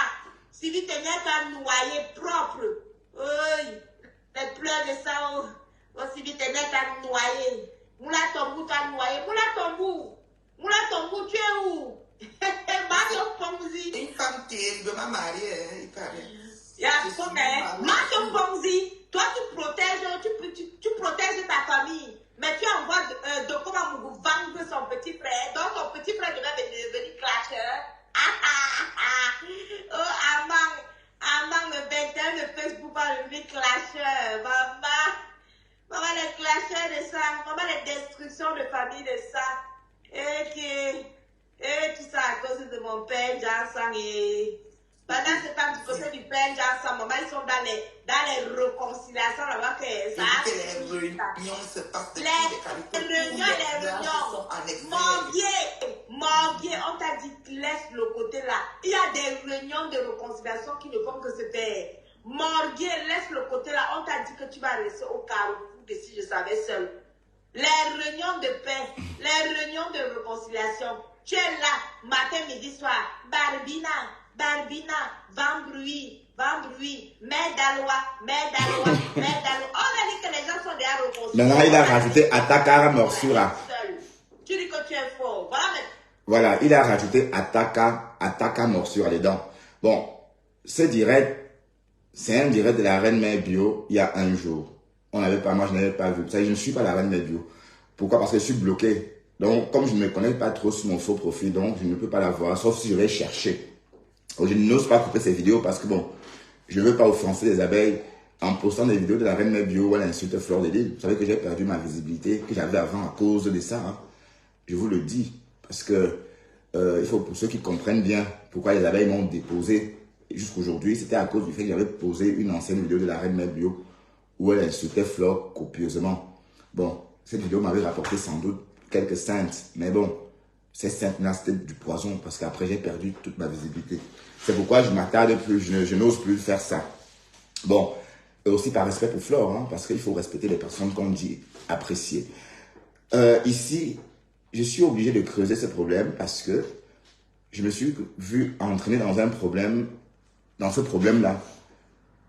Si tu tenais qu'à noyer propre. Oui, les pleurs de ça, aussi vite tenais qu'à noyer. Moula Tombou t'a noyé. Moula Tombou, tu es où? Mato Ponzi. Une femme terriblement mariée, hein, il paraît. Mato Ponzi, toi tu protèges ta famille. Mais tu envoies Dokoma Mougou vendre son petit frère. Donc ton petit frère devait devenir clasheur. Oh, Amang, le 21 de Facebook va devenir clasheur. Maman, les clasheurs de ça. Maman, les destructions de famille de ça. Et tout ça à cause de mon père, Jansang. Et pendant ce temps, du côté du père, Jansang, maman, ils sont dans les réconciliations là-bas. Que ça que les réunions se passent depuis les réunions. Morbier, on t'a dit, laisse le côté là. Il y a des réunions de réconciliation qui ne font que se faire. Morbier, laisse le côté là. On t'a dit que tu vas rester au Carrefour, que si je savais seul. Les réunions de paix, les réunions de réconciliation. Tu es là, matin, midi, soir. Barbina, vent bruit, Medaloa. On a dit que les gens sont déjà réconciliés. Maintenant, il a rajouté Ataka Morsura. Tu dis que tu es fort. Voilà, il a rajouté Ataka Morsura dedans. Bon, ce direct, c'est un direct de la Reine Mère Bio il y a un jour. Moi, je n'avais pas vu. Ça, je ne suis pas la Reine Mère Bio. Pourquoi? Parce que je suis bloqué. Donc, comme je ne me connais pas trop sur mon faux profil, donc je ne peux pas la voir, sauf si je vais chercher. Donc, je n'ose pas couper ces vidéos parce que, bon, je ne veux pas offenser les abeilles en postant des vidéos de la Reine Mère Bio où elle insulte Fleur de Lys. Vous savez que j'ai perdu ma visibilité que j'avais avant à cause de ça. Hein. Je vous le dis. Parce que, il faut pour ceux qui comprennent bien pourquoi les abeilles m'ont déposé jusqu'aujourd'hui, c'était à cause du fait que j'avais posé une ancienne vidéo de la Reine Mère Bio où elle insultait Fleur copieusement. Bon, cette vidéo m'avait rapporté sans doute quelques cents, mais bon, ces cents-là, c'était du poison, parce qu'après, j'ai perdu toute ma visibilité. C'est pourquoi je m'attarde plus, je n'ose plus faire ça. Bon, et aussi par respect pour Flore, hein, parce qu'il faut respecter les personnes qu'on dit apprécier. Ici, je suis obligé de creuser ce problème, parce que je me suis vu entraîner dans ce problème-là,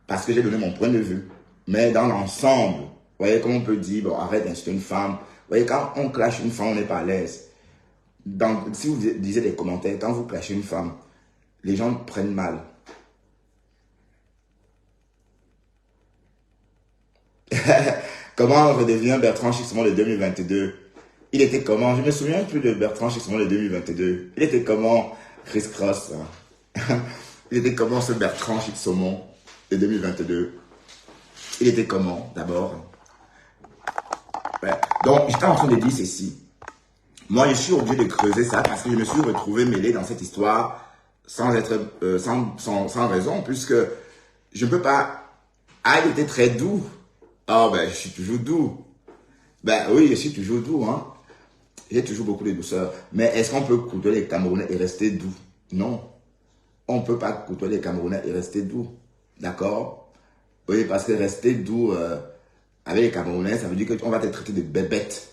parce que j'ai donné mon point de vue. Mais dans l'ensemble, vous voyez, comme on peut dire, bon, arrête d'insulter une femme. Vous voyez, quand on clash une femme, on n'est pas à l'aise. Si vous lisez des commentaires, quand vous clashez une femme, les gens prennent mal. Comment on redevient Bertrand Chixmon de 2022? Il était comment? Je me souviens plus de Bertrand Chixmon de 2022. Il était comment, Chris Cross? Il était comment ce Bertrand Chixmon de 2022? Il était comment, d'abord? Ouais. Donc, j'étais en train de dire ceci. Moi, je suis obligé de creuser ça parce que je me suis retrouvé mêlé dans cette histoire sans raison, puisque je ne peux pas... Ah, il était très doux. Oh, ben, je suis toujours doux. Ben oui, je suis toujours doux, hein. J'ai toujours beaucoup de douceur. Mais est-ce qu'on peut côtoyer les Camerounais et rester doux? Non. On ne peut pas côtoyer les Camerounais et rester doux. D'accord? Oui, parce que rester doux... avec les Camerounais, ça veut dire qu'on va te traiter de bébête.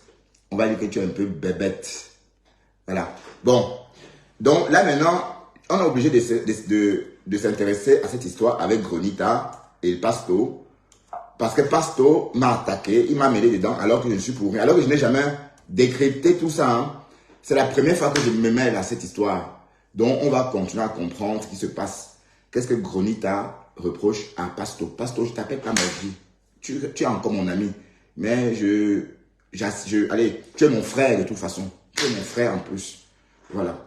On va dire que tu es un peu bébête. Voilà. Bon. Donc là maintenant, on est obligé de s'intéresser à cette histoire avec Gronita et Pasto. Parce que Pasto m'a attaqué, il m'a mêlé dedans alors que je ne suis pour rien. Alors que je n'ai jamais décrypté tout ça. Hein. C'est la première fois que je me mêle à cette histoire. Donc on va continuer à comprendre ce qui se passe. Qu'est-ce que Gronita reproche à Pasto? Pasto, je t'appelle pas Mordi. Tu es encore mon ami, mais allez, tu es mon frère de toute façon. Tu es mon frère en plus. Voilà.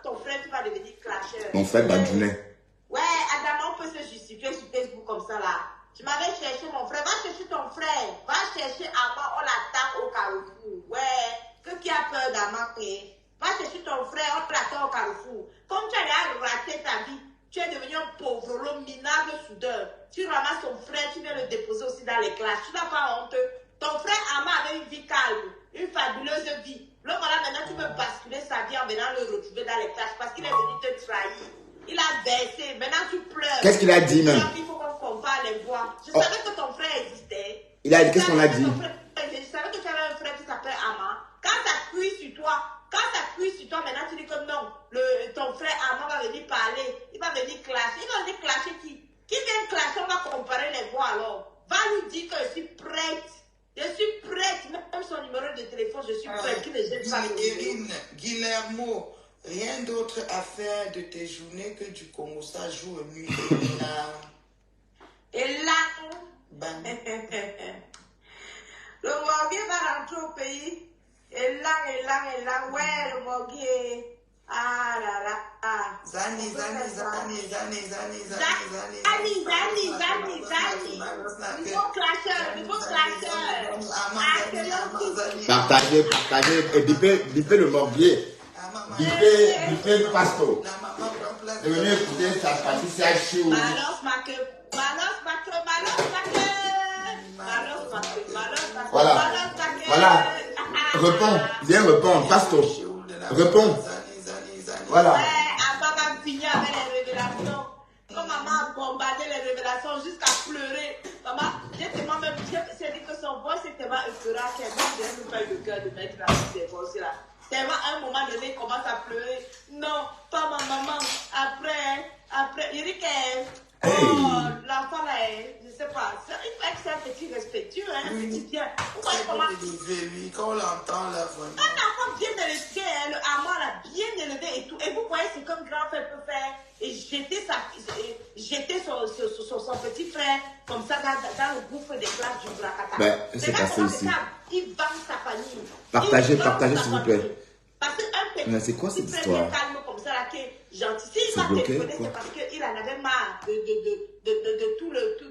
Ton frère, tu vas devenir clasheur. Mon frère Badjounet. Ouais, Adama, on peut se justifier sur Facebook comme ça là. Tu m'avais cherché mon frère, va chercher ton frère. Va chercher Ama, on l'attend au Carrefour. Ouais, qui a peur d'Ama? Va chercher ton frère, on l'attend au Carrefour. Comme tu as raté ta vie, tu es devenu un pauvre, minable soudeur. Tu ramasses ton frère, tu viens le déposer aussi dans les classes. Tu n'as pas honte. Ton frère Ama avait une vie calme, une fabuleuse vie. Le voilà, maintenant tu veux basculer sa vie en venant le retrouver dans les classes parce qu'il est venu te trahir. Il a baissé, maintenant tu pleures. Qu'est-ce qu'il a dit même? Il faut qu'on compare les voix. Je savais que ton frère existait. Il a dit, qu'est-ce qu'on a dit? Je savais que tu avais un frère qui s'appelle Ama. Quand ça cuit sur toi, maintenant tu dis que non, ton frère Ama va venir parler, il va venir clasher. Il va venir clasher qui? Qui vient clasher, on va comparer les voix alors. Va lui dire que je suis prête Je suis prête, même son numéro de téléphone, je suis prête. Qui ne jette pas le numéro. Guillermo, rien d'autre à faire de tes journées que du Congo. Ça joue nuit et là, le morguier va rentrer au pays. Et là, ouais, le morguier. Ah là là. Zani. Partagez, et bipez le morbier. Bipez Pasto. Et venez écouter sa partie, c'est à chiou. Voilà. Réponds, viens répondre, Pasto. Réponds. Voilà. Abba finit avec les révélations. Comme maman a bombardé les révélations jusqu'à pleurer. Maman, j'ai dit que son voix c'est tellement écœurant qu'elle n'a même pas eu le cœur de mettre la petite voix là. Tellement à un moment donné, il commence à pleurer. Non, pas ma maman. Après, il dit que l'enfant là, je sais pas, c'est un petit respectueux, un petit bien. Vous voyez comment lui, quand on l'entend là, vraiment. Un enfant bien élevé, le amour l'a bien élevé et tout. Et vous voyez ce qu'un grand frère peut faire et jeter son petit frère comme ça dans le gouffre des classes du Brakata. Ben, c'est passé ici. Il vend sa famille. Partagez s'il vous plaît. Parce qu'un petit mais c'est quoi cette histoire? calme comme ça là, qui est gentil. S'il va téléphoner, c'est parce qu'il en avait marre de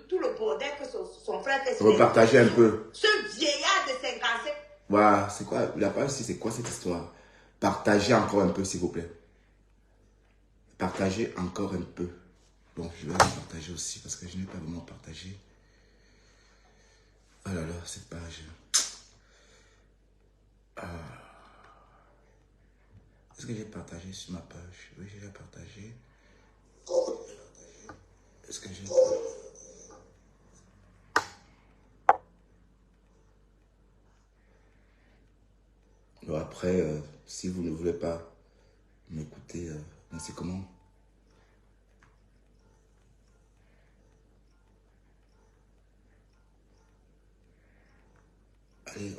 tout le bordel que son frère fait. Repartagez un peu. Ce vieillard de 55. Voilà, c'est quoi? La parole ici, c'est quoi cette histoire? Partagez encore un peu, s'il vous plaît. Partagez encore un peu. Bon, je vais partager aussi parce que je n'ai pas vraiment partagé. Oh là là, cette page. Est-ce que j'ai partagé sur ma page? Oui, j'ai partagé. Est-ce que j'ai... Bon, après, si vous ne voulez pas m'écouter, c'est comment? Allez,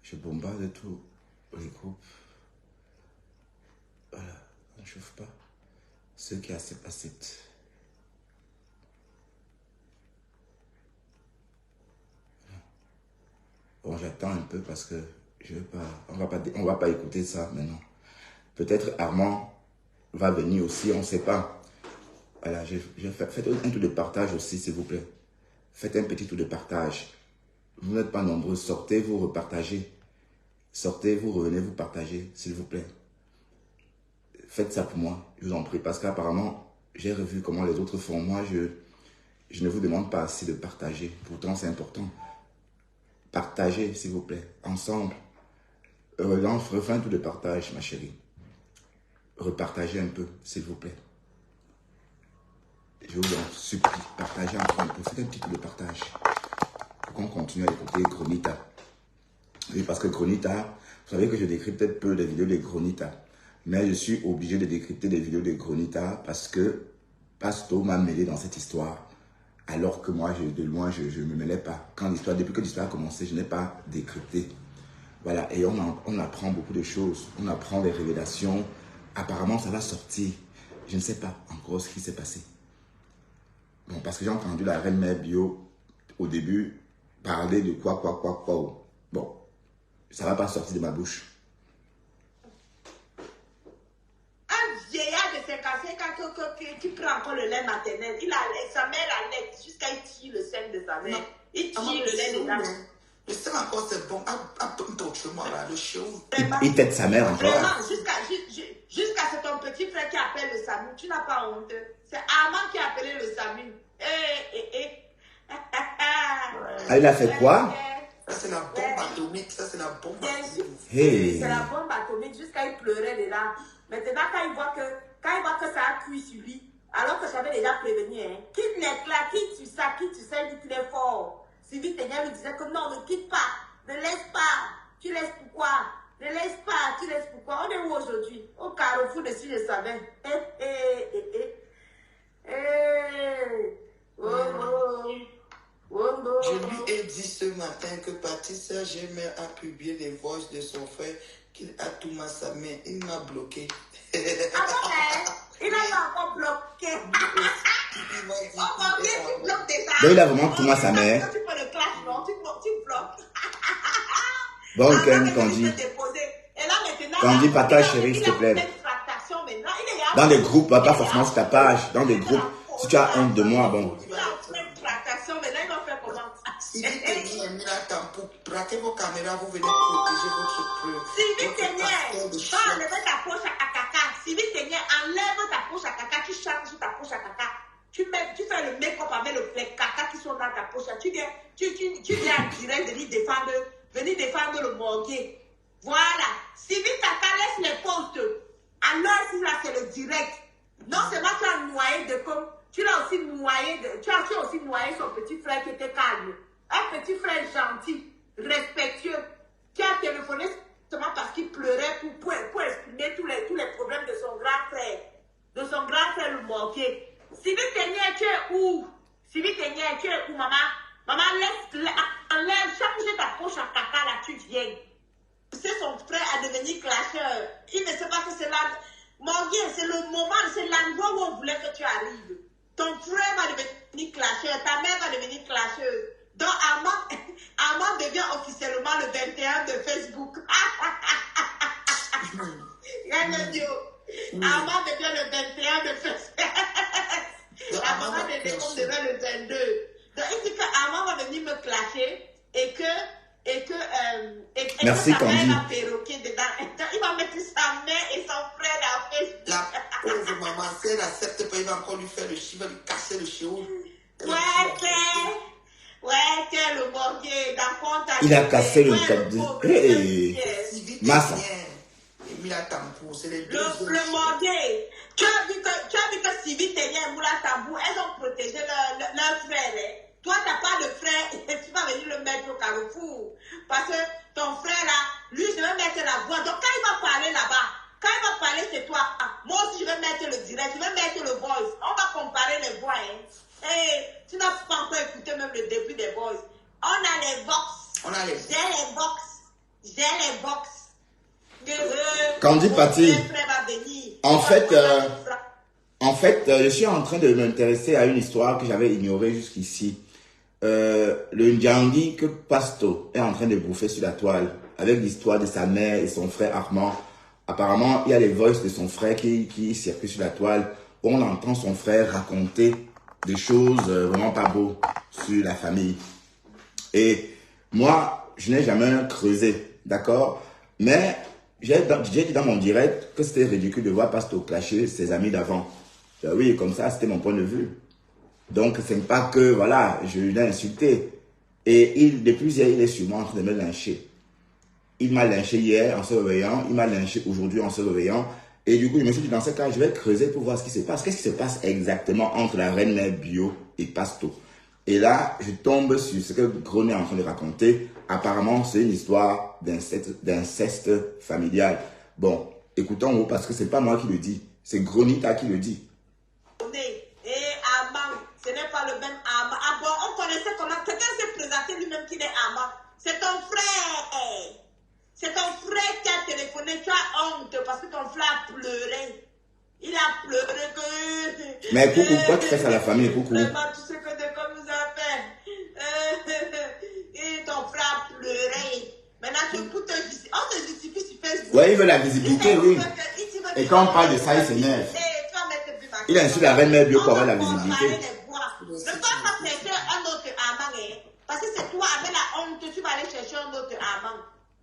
je bombarde tous les groupes. Voilà, on ne chauffe pas. Ceux qui acceptent. Bon, j'attends un peu parce que je veux pas, on va pas écouter ça maintenant. Peut-être Armand va venir aussi, on ne sait pas. Voilà, faites un tour de partage aussi, s'il vous plaît. Faites un petit tour de partage. Vous n'êtes pas nombreux, sortez, vous repartagez. Sortez, vous revenez, vous partagez, s'il vous plaît. Faites ça pour moi, je vous en prie, parce qu'apparemment, j'ai revu comment les autres font. Moi, je ne vous demande pas assez de partager. Pourtant, c'est important. Partagez, s'il vous plaît, ensemble. Refais un tour de partage, ma chérie. Repartagez un peu, s'il vous plaît. Je vous en supplie, partagez encore un peu. Faites un petit tour de partage. Pour qu'on continue à écouter Chronita. Oui, parce que Chronita, vous savez que je décrypte peut-être peu des vidéos de Chronita. Mais je suis obligé de décrypter des vidéos de Chronita parce que Pasto m'a mêlé dans cette histoire. Alors que moi, de loin, je ne me mêlais pas. Depuis que l'histoire a commencé, je n'ai pas décrypté. Voilà, et on apprend beaucoup de choses. On apprend des révélations. Apparemment, ça va sortir. Je ne sais pas encore ce qui s'est passé. Bon, parce que j'ai entendu la reine mère bio, au début, parler de quoi. Bon, ça ne va pas sortir de ma bouche. Un vieillard de 55 ans qui prend encore le lait maternel. Sa mère allait jusqu'à il tire le sein de sa mère. Il tire le lait de sa mère. Le sein encore c'est bon. Le chiot. Il tête sa mère encore. Vraiment, jusqu'à c'est ton petit frère qui appelle le SAMU. Tu n'as pas honte. C'est Armand qui a appelé le SAMU. Ah, il a fait quoi? Ça, c'est la bombe atomique. Ça, c'est la bombe atomique. Hey. C'est la bombe atomique jusqu'à il pleurait dedans. Maintenant, quand il voit que ça a cuit sur lui, alors que j'avais déjà prévenu, hein, quitte l'éclat, quitte sur ça, quitte sur ça, il dit qu'il est fort. Sylvie Ténia lui disait que non, ne quitte pas, ne laisse pas. Tu laisses pourquoi? Ne laisse pas, tu laisses pourquoi? On est où aujourd'hui? Au carrefour de si je savais. Je lui ai dit matin que Patricia Gémer a publié les voices de son frère qu'il a tout ma sa main. Il m'a bloqué. Attends, il a encore bloqué. Tu bloques déjà. Donc il a vraiment tout sa mère. Tu fais le clash, non? Tu bloques. Bon week-end, Candy. Candy, partage, chérie, s'il te plaît. Dans des groupes, pas forcément sur ta page. Dans des groupes, si tu as honte de moi, bon. Si vous tenez mis la tampon, braquez vos caméras, vous venez protéger votre preuve. Si vous tenez, va enlever ta poche à caca. Si vous tenez, enlève ta poche à caca, tu changes sur ta poche à caca. Tu fais le make-up avec les caca qui sont dans ta poche. Tu viens en direct venir défendre le morguer. Voilà. Si vite caca laisse les postes, alors si là c'est le direct. Non seulement tu as noyé de comme, tu as aussi noyé son petit frère qui était calme. Un petit frère gentil, respectueux, qui a téléphoné seulement parce qu'il pleurait pour exprimer tous les problèmes de son grand frère. De son grand frère le morguer. Si vite tu es où? Si vite tu es où, maman? Maman, enlève, change ta poche à caca là, tu viens. C'est son frère à devenir clasheur. Il ne sait pas que c'est là. Mon Dieu, c'est le moment, c'est l'endroit où on voulait que tu arrives. Ton frère va devenir clasheur, ta mère va devenir clasheuse. Donc, Armand devient officiellement le 21 de Facebook. Armand devient le 21 de Facebook. Armand devient le 22. Donc, il dit qu'Armand va venir me clasher et que merci, Candy. Il va mettre sa mère et son frère dans Facebook. La pauvre maman, si elle accepte pas, il va encore lui faire le chien, il va lui casser le chien. Ouais, le morguer, dans compte. Il a cassé le tête de... Massa. Le morguer. Tu as vu que Sylvie Ténière et Moula Tambou, elles ont protégé leur frère. Toi, tu n'as pas de frère et tu vas venir le mettre au carrefour. Parce que ton frère là, lui, je vais mettre la voix. Donc quand il va parler là-bas, quand il va parler c'est toi, moi aussi je vais mettre le direct, je vais mettre le voice. On va comparer les voix. Et tu n'as pas encore écouté même le début des voice. On a les vox. J'ai les vox. Candy Patti, en fait, je suis en train de m'intéresser à une histoire que j'avais ignorée jusqu'ici. Le Ndjangi que Pasto est en train de bouffer sur la toile, avec l'histoire de sa mère et son frère Armand. Apparemment, il y a les voices de son frère qui circulent sur la toile, où on entend son frère raconter des choses vraiment pas beaux sur la famille. Et moi, je n'ai jamais creusé, d'accord? Mais j'ai dit dans mon direct que c'était ridicule de voir Pasto clasher ses amis d'avant. Oui, comme ça, c'était mon point de vue. Donc, ce n'est pas que, voilà, je l'ai insulté. Et depuis hier, il est sûrement en train de me lyncher. Il m'a lynché hier en se réveillant, il m'a lynché aujourd'hui en se réveillant. Et du coup, je me suis dit, dans ce cas, je vais creuser pour voir ce qui se passe. Qu'est-ce qui se passe exactement entre la reine mère Bio et Pasto? Et là, je tombe sur ce que Groné est en train de raconter. Apparemment, c'est une histoire d'inceste familial. Bon, écoutons-nous parce que ce n'est pas moi qui le dis. C'est Gronita qui le dit. Et Armand, ce n'est pas le même Armand. Ah bon, on connaissait comment. Quelqu'un s'est présenté lui-même qu'il est Armand. C'est ton frère. C'est ton frère qui a téléphoné. Tu as honte parce que ton frère a pleuré. Il a pleuré que... Mais coucou, pourquoi tu fais ça à la famille, coucou? Vraiment, tu sais que de quoi nous a fait. Et ton frère a pleuré. Maintenant, pour te justifier, on te justifie sur Facebook. Ouais, il veut la visibilité, oui. Et quand on parle de ça, il s'énerve. Il insulte la reine mère Bio pour avoir la visibilité. Ne va pas chercher un autre Armand, parce que c'est toi avec la honte, tu vas aller chercher un autre Armand.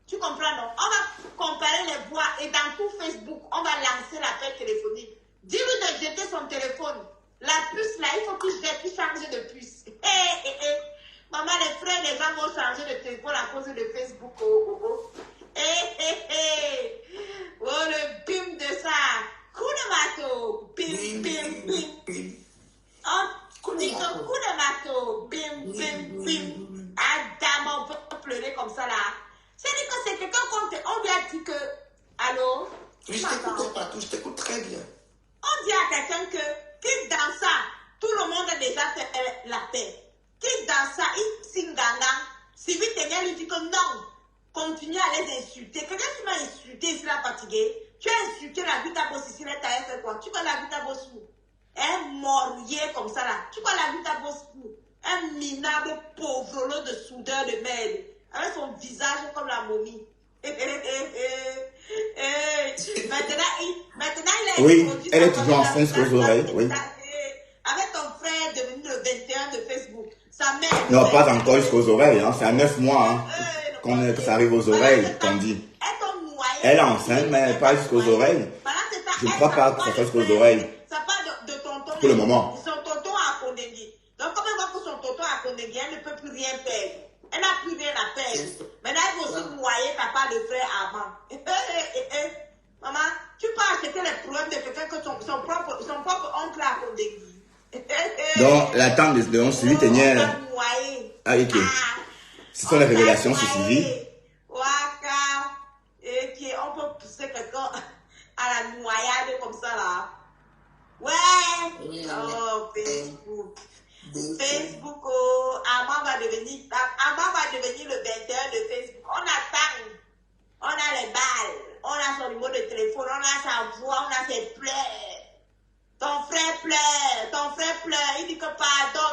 Tu comprends, non? On va comparer les voix et dans tout Facebook, on va lancer l'appel téléphonique. Dis-lui de jeter son téléphone. La puce là, il faut qu'il change de puce. Maman, les frères, les gens vont changer de téléphone à cause de Facebook. Oh, le bim de ça. Coup de marteau. Bim, bim, bim, bim. Coup de marteau. Bim, bim, bim. Adam, on peut pleurer comme ça là. C'est-à-dire que c'est quelqu'un on lui a dit que... Allô? Oui, je t'écoute partout, je t'écoute très bien. On dit à quelqu'un que dans ça, tout le monde a déjà fait la paix. Qu'il dans ça, il signe gagnant, Sylvie Ténia lui dit que non, continue à les insulter. Quelqu'un qui m'a insulté, il sera fatigué. Tu as insulté la Guta Boss ici, elle t'a fait quoi? Tu vois la Guta Boss où? Un morier comme ça là. Tu vois la Guta Boss où? Un minable pauvre lot de soudeur de merde. Avec son visage comme la momie. Maintenant, il a Oui, introduit elle est sa toujours en famille France aux oreilles, oui. avec ton frère devenu le 21 de Facebook. Sa mère. Non, pas encore jusqu'aux oreilles, hein. C'est à 9 mois hein, que ça arrive aux oreilles, qu'on dit. Elle est enceinte, mais pas jusqu'aux oreilles. Je ne crois pas que ça soit jusqu'aux oreilles. Ça part de tonton. Pour le moment. Son tonton a Kondengui. Donc, comme elle voit que son tonton a Kondengui, elle ne peut plus rien perdre. Elle n'a plus rien à perdre. Maintenant, elle veut aussi noyer papa le frère avant. Maman, tu peux acheter les problèmes de quelqu'un que son propre oncle a Kondengui. Donc, la tante de Sylvie Ténia. Ah, ok. Ce sont les révélations sur Sylvie. On peut pousser quelqu'un à la noyade comme ça là. Ouais. Oh, Facebook. Facebook, oh, Amman va devenir le 21 de Facebook. On attend. On a les balles. On a son numéro de téléphone. On a sa voix. On a ses pleurs. Ton frère pleure. Ton frère pleure. Il dit que pardon.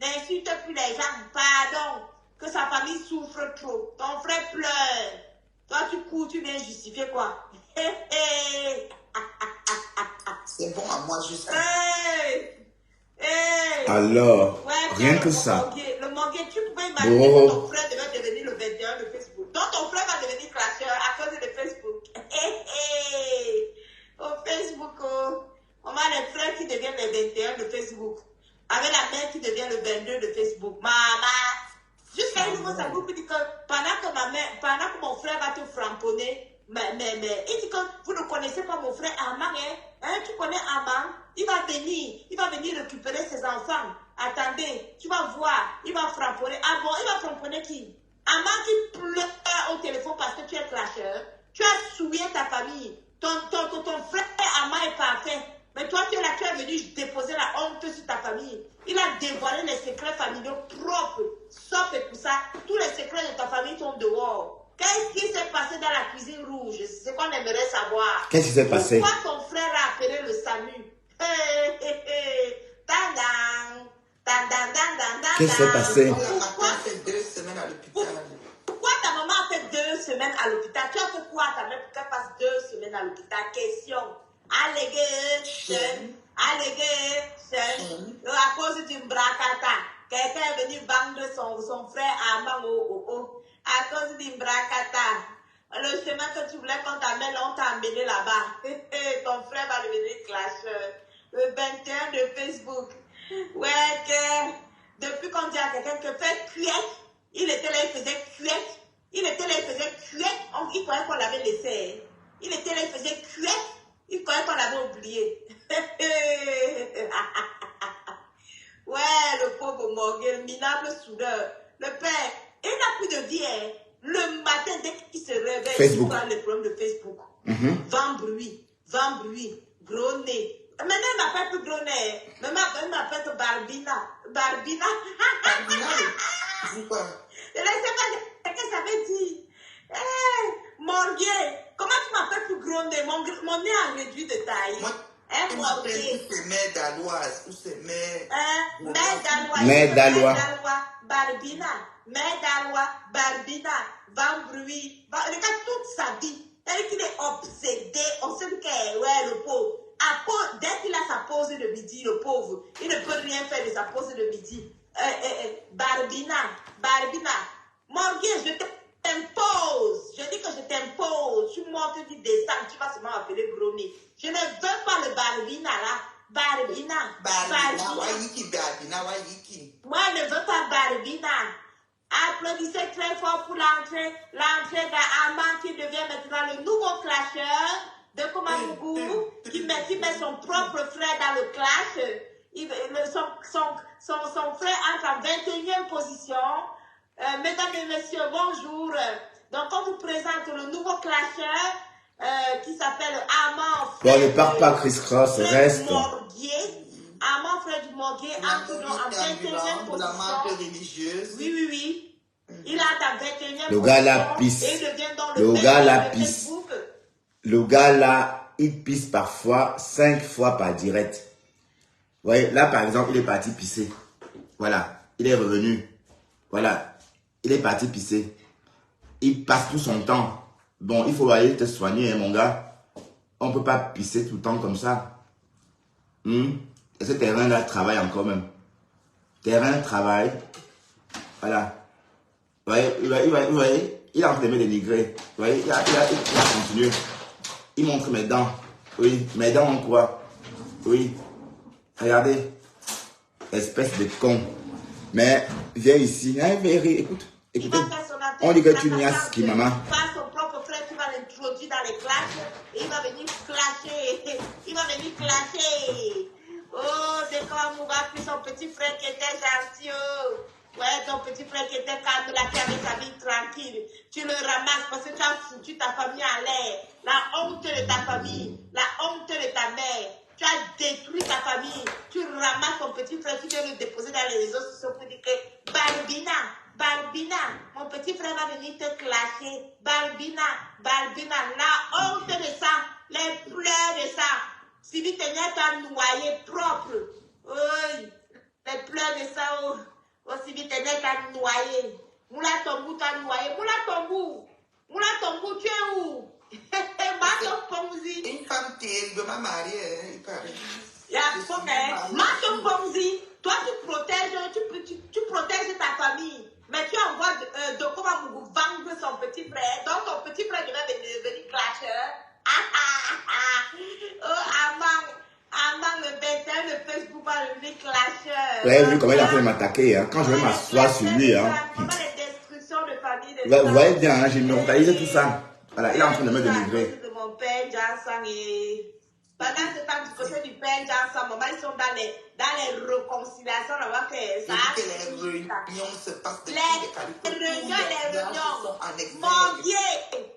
N'insulte plus les gens. Pardon. Que sa famille souffre trop. Ton frère pleure. Toi, tu cours, tu viens justifier quoi? C'est bon à moi juste. Alors, Ouais, rien que ça. Le manguier, tu pouvais imaginer que ton frère devait devenir le 21 de Facebook. Donc ton frère va devenir clasheur à cause de Facebook. Au Facebook, on a les frères qui deviennent les 21 de Facebook. Avec la mère qui devient le 22 de Facebook. Maman. Jusqu'à un niveau, ça vous dit que pendant que mon frère va te framponner, mais, il dit que vous ne connaissez pas mon frère Amman, hein? Tu connais Amman? Il va venir récupérer ses enfants. Attendez, tu vas voir, il va framponner. Ah bon, il va framponner qui? Amman qui pleure au téléphone parce que tu es clasheur. Tu as souillé ta famille. Ton frère Amman est parfait. Mais toi, tu es là, tu es venu déposer la honte sur ta famille. Il a dévoilé les secrets familiaux propres, sauf et tout ça. Tous les secrets de ta famille sont dehors. Qu'est-ce qui s'est passé dans la cuisine rouge? C'est ce qu'on aimerait savoir. Qu'est-ce qui s'est passé? Pourquoi ton frère a appelé le SAMU? Qu'est-ce qui s'est passé? Pourquoi fait 2 semaines à l'hôpital? Pourquoi ta maman a fait 2 semaines à l'hôpital? Tu as fait quoi à ta mère pour qu'elle passe 2 semaines à l'hôpital? Question. Allégation. À cause d'une bracata. Quelqu'un est venu vendre son frère Amman à cause d'une bracata. Le chemin que tu voulais qu'on t'amène, on t'a amené là-bas. Ton frère va devenir clasheur. Le 21 de Facebook. Ouais, que depuis qu'on dit à quelqu'un que fait cuette, il était là, il faisait cuette. Il croyait qu'on l'avait laissé. Il était là, il faisait cuette. Il croyait qu'on l'avait oublié. Ouais, le pauvre Morgan, le minable soudeur. Le père, il n'a plus de vie. Hein. Le matin, dès qu'il se réveille, Facebook. il parle des problèmes de Facebook. Vent bruit, gros nez. Maintenant, il m'appelle plus gros nez. Maintenant, il m'appelle que Barbina. Barbina, Pourquoi? je ne sais pas ce que ça veut dire. Morgan, comment tu m'appelles plus gros nez? Mon nez a réduit de taille. Moi, elle m'appelle ou c'est mère danoise, ou c'est mère... Mère danoise. Barbina. Mère danoise, Barbina. Vent bruit. Regarde toute sa vie. Elle qu'il est obsédé. On sait que, ouais, le pauvre. Dès qu'il a sa pause de midi, le pauvre, il ne peut rien faire de sa pause de midi. Barbina. Morgan, je t'impose. Je dis que je t'impose. Tu montes, tu descends, tu vas seulement appeler gros nez. Je ne veux pas le Barbina là. Barbina. Moi, je ne veux pas Barbina. Applaudissez très fort pour l'entrée d'Amman qui devient maintenant le nouveau clasheur de Komamougou, qui met son propre frère dans le clash. Son frère entre en 21e position. Mesdames et messieurs, bonjour. Donc, on vous présente le nouveau clasheur qui s'appelle Amman. Bon, ne part pas, Chris Cross, reste. Amman, frère du Morguier, entre en 21e position. La marque religieuse. Oui. Il a ta 21e Le gars là position pisse. et il devient dans Le gars là de pisse. Facebook. Le gars là, il pisse parfois 5 fois par direct. Vous voyez, là par exemple, il est parti pisser. Voilà, il est revenu. Voilà, il est parti pisser. Il passe tout son temps. Bon, il faut aller te soigner, hein, mon gars. On ne peut pas pisser tout le temps comme ça. Et ce terrain-là travaille encore même. Terrain travaille. Voilà. Vous voyez, il est en train de me dénigrer. Vous voyez, il a continué. Il montre mes dents. Oui, mes dents ont quoi? Oui. Regardez. Espèce de con. Mais viens ici. Hein, écoute. Écoutez. On dit que tu niasses qui, maman. Pas son propre frère qui va l'introduire dans les classes. Et il va venir clasher. Il va venir clasher. Oh, c'est comme Mouba, puis son petit frère qui était gentil. Oh. Ouais, ton petit frère qui était calme là, qui avait sa vie tranquille. Tu le ramasses parce que tu as foutu ta famille en l'air. La honte de ta famille, la honte de ta mère. Tu as détruit ta famille. Tu ramasses ton petit frère, tu viens le déposer dans les réseaux sociaux pour dire que Balbina, mon petit frère va venir te clasher. Balbina, la honte de ça, les pleurs de ça. Si tu t'as noyé propre. Oui, les pleurs de ça, oh. Aussi vite t'as noyé. Moula Tombou t'as noyé. Moula Tombou, tu es où? Une femme terriblement mariée, il paraît. Maton Pomzi, toi tu protèges ta famille. Mais tu envoies Dokoma vendre son petit frère. Donc ton petit frère devait devenir clasheur. Oh, Amang, le 21, le Facebook va devenir clasheur. Vous avez vu comment il a fait m'attaquer, hein? Quand je vais m'asseoir sur lui, hein? Vous voyez bien, hein? J'ai mentalisé tout ça. Voilà, il est en train de me dénigrer. De mon père, Jansan, et pendant ce temps, du côté du père, Jansan, maman, ils sont dans les réconciliations, là-bas, que ça a les réunions se passent depuis les réunions.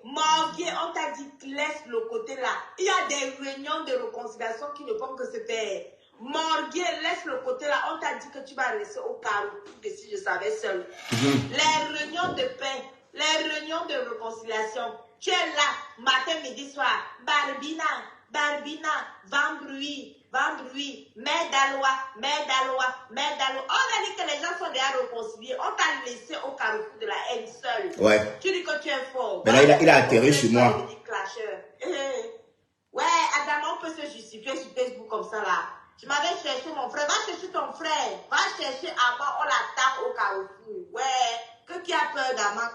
Morguier, on t'a dit, laisse le côté là. Il y a des réunions de réconciliation qui ne font que se faire. Morguier, laisse le côté là. On t'a dit que tu vas rester au Carrefour, que si je savais seul. Les réunions de paix, les réunions de réconciliation. Tu es là, matin, midi, soir. Barbina, vendredi, Medaloa. On a dit que les gens sont déjà réconciliés. On t'a laissé au Carrefour de la haine seule. Ouais. Tu dis que tu es fort. Mais là, il a atterri chez moi. Ouais, Adam, on peut se justifier sur Facebook comme ça là. Tu m'avais cherché mon frère. Va chercher ton frère. Va chercher Ama, on l'attend au Carrefour. Ouais, qui a peur d'Ama?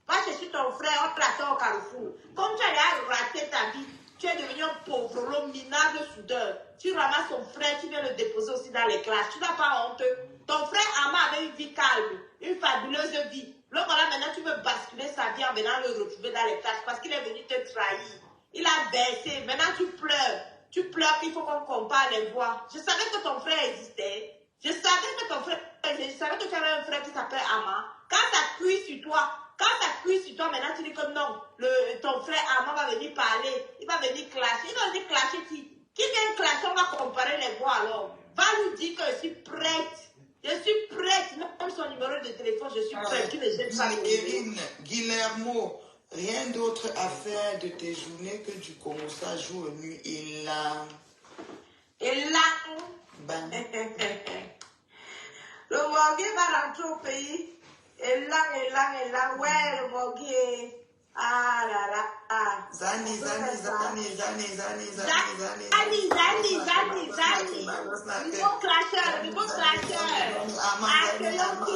Va chercher ton frère, on l'attend au Carrefour. Comme tu as raté ta vie, tu es devenu un pauvre, l'homme minable soudeur. Tu ramasses ton frère, tu viens le déposer aussi dans les classes. Tu n'as pas honte. Ton frère Ama avait une vie calme, une fabuleuse vie. Donc voilà, maintenant tu veux basculer sa vie en venant le retrouver dans les classes parce qu'il est venu te trahir. Il a baissé. Maintenant tu pleures. Tu pleures qu'il faut qu'on compare les voix. Je savais que ton frère existait. Je savais que tu avais un frère qui s'appelle Ama. Quand ça cuit sur toi, maintenant tu dis que non, ton frère Ama va venir parler, il va venir clasher. Il va venir clasher qui vient clasher, on va comparer les voix alors. Va lui dire que je suis prête, même son numéro de téléphone, je suis prête, tu ne jettes pas Guillermo, rien d'autre à faire de tes journées que du commencer jour et nuit et là. Le morguier va rentrer au pays. Et là, ouais, le morguier. Ah là là. Zani. Nouveau clasheur. Accueillons qui?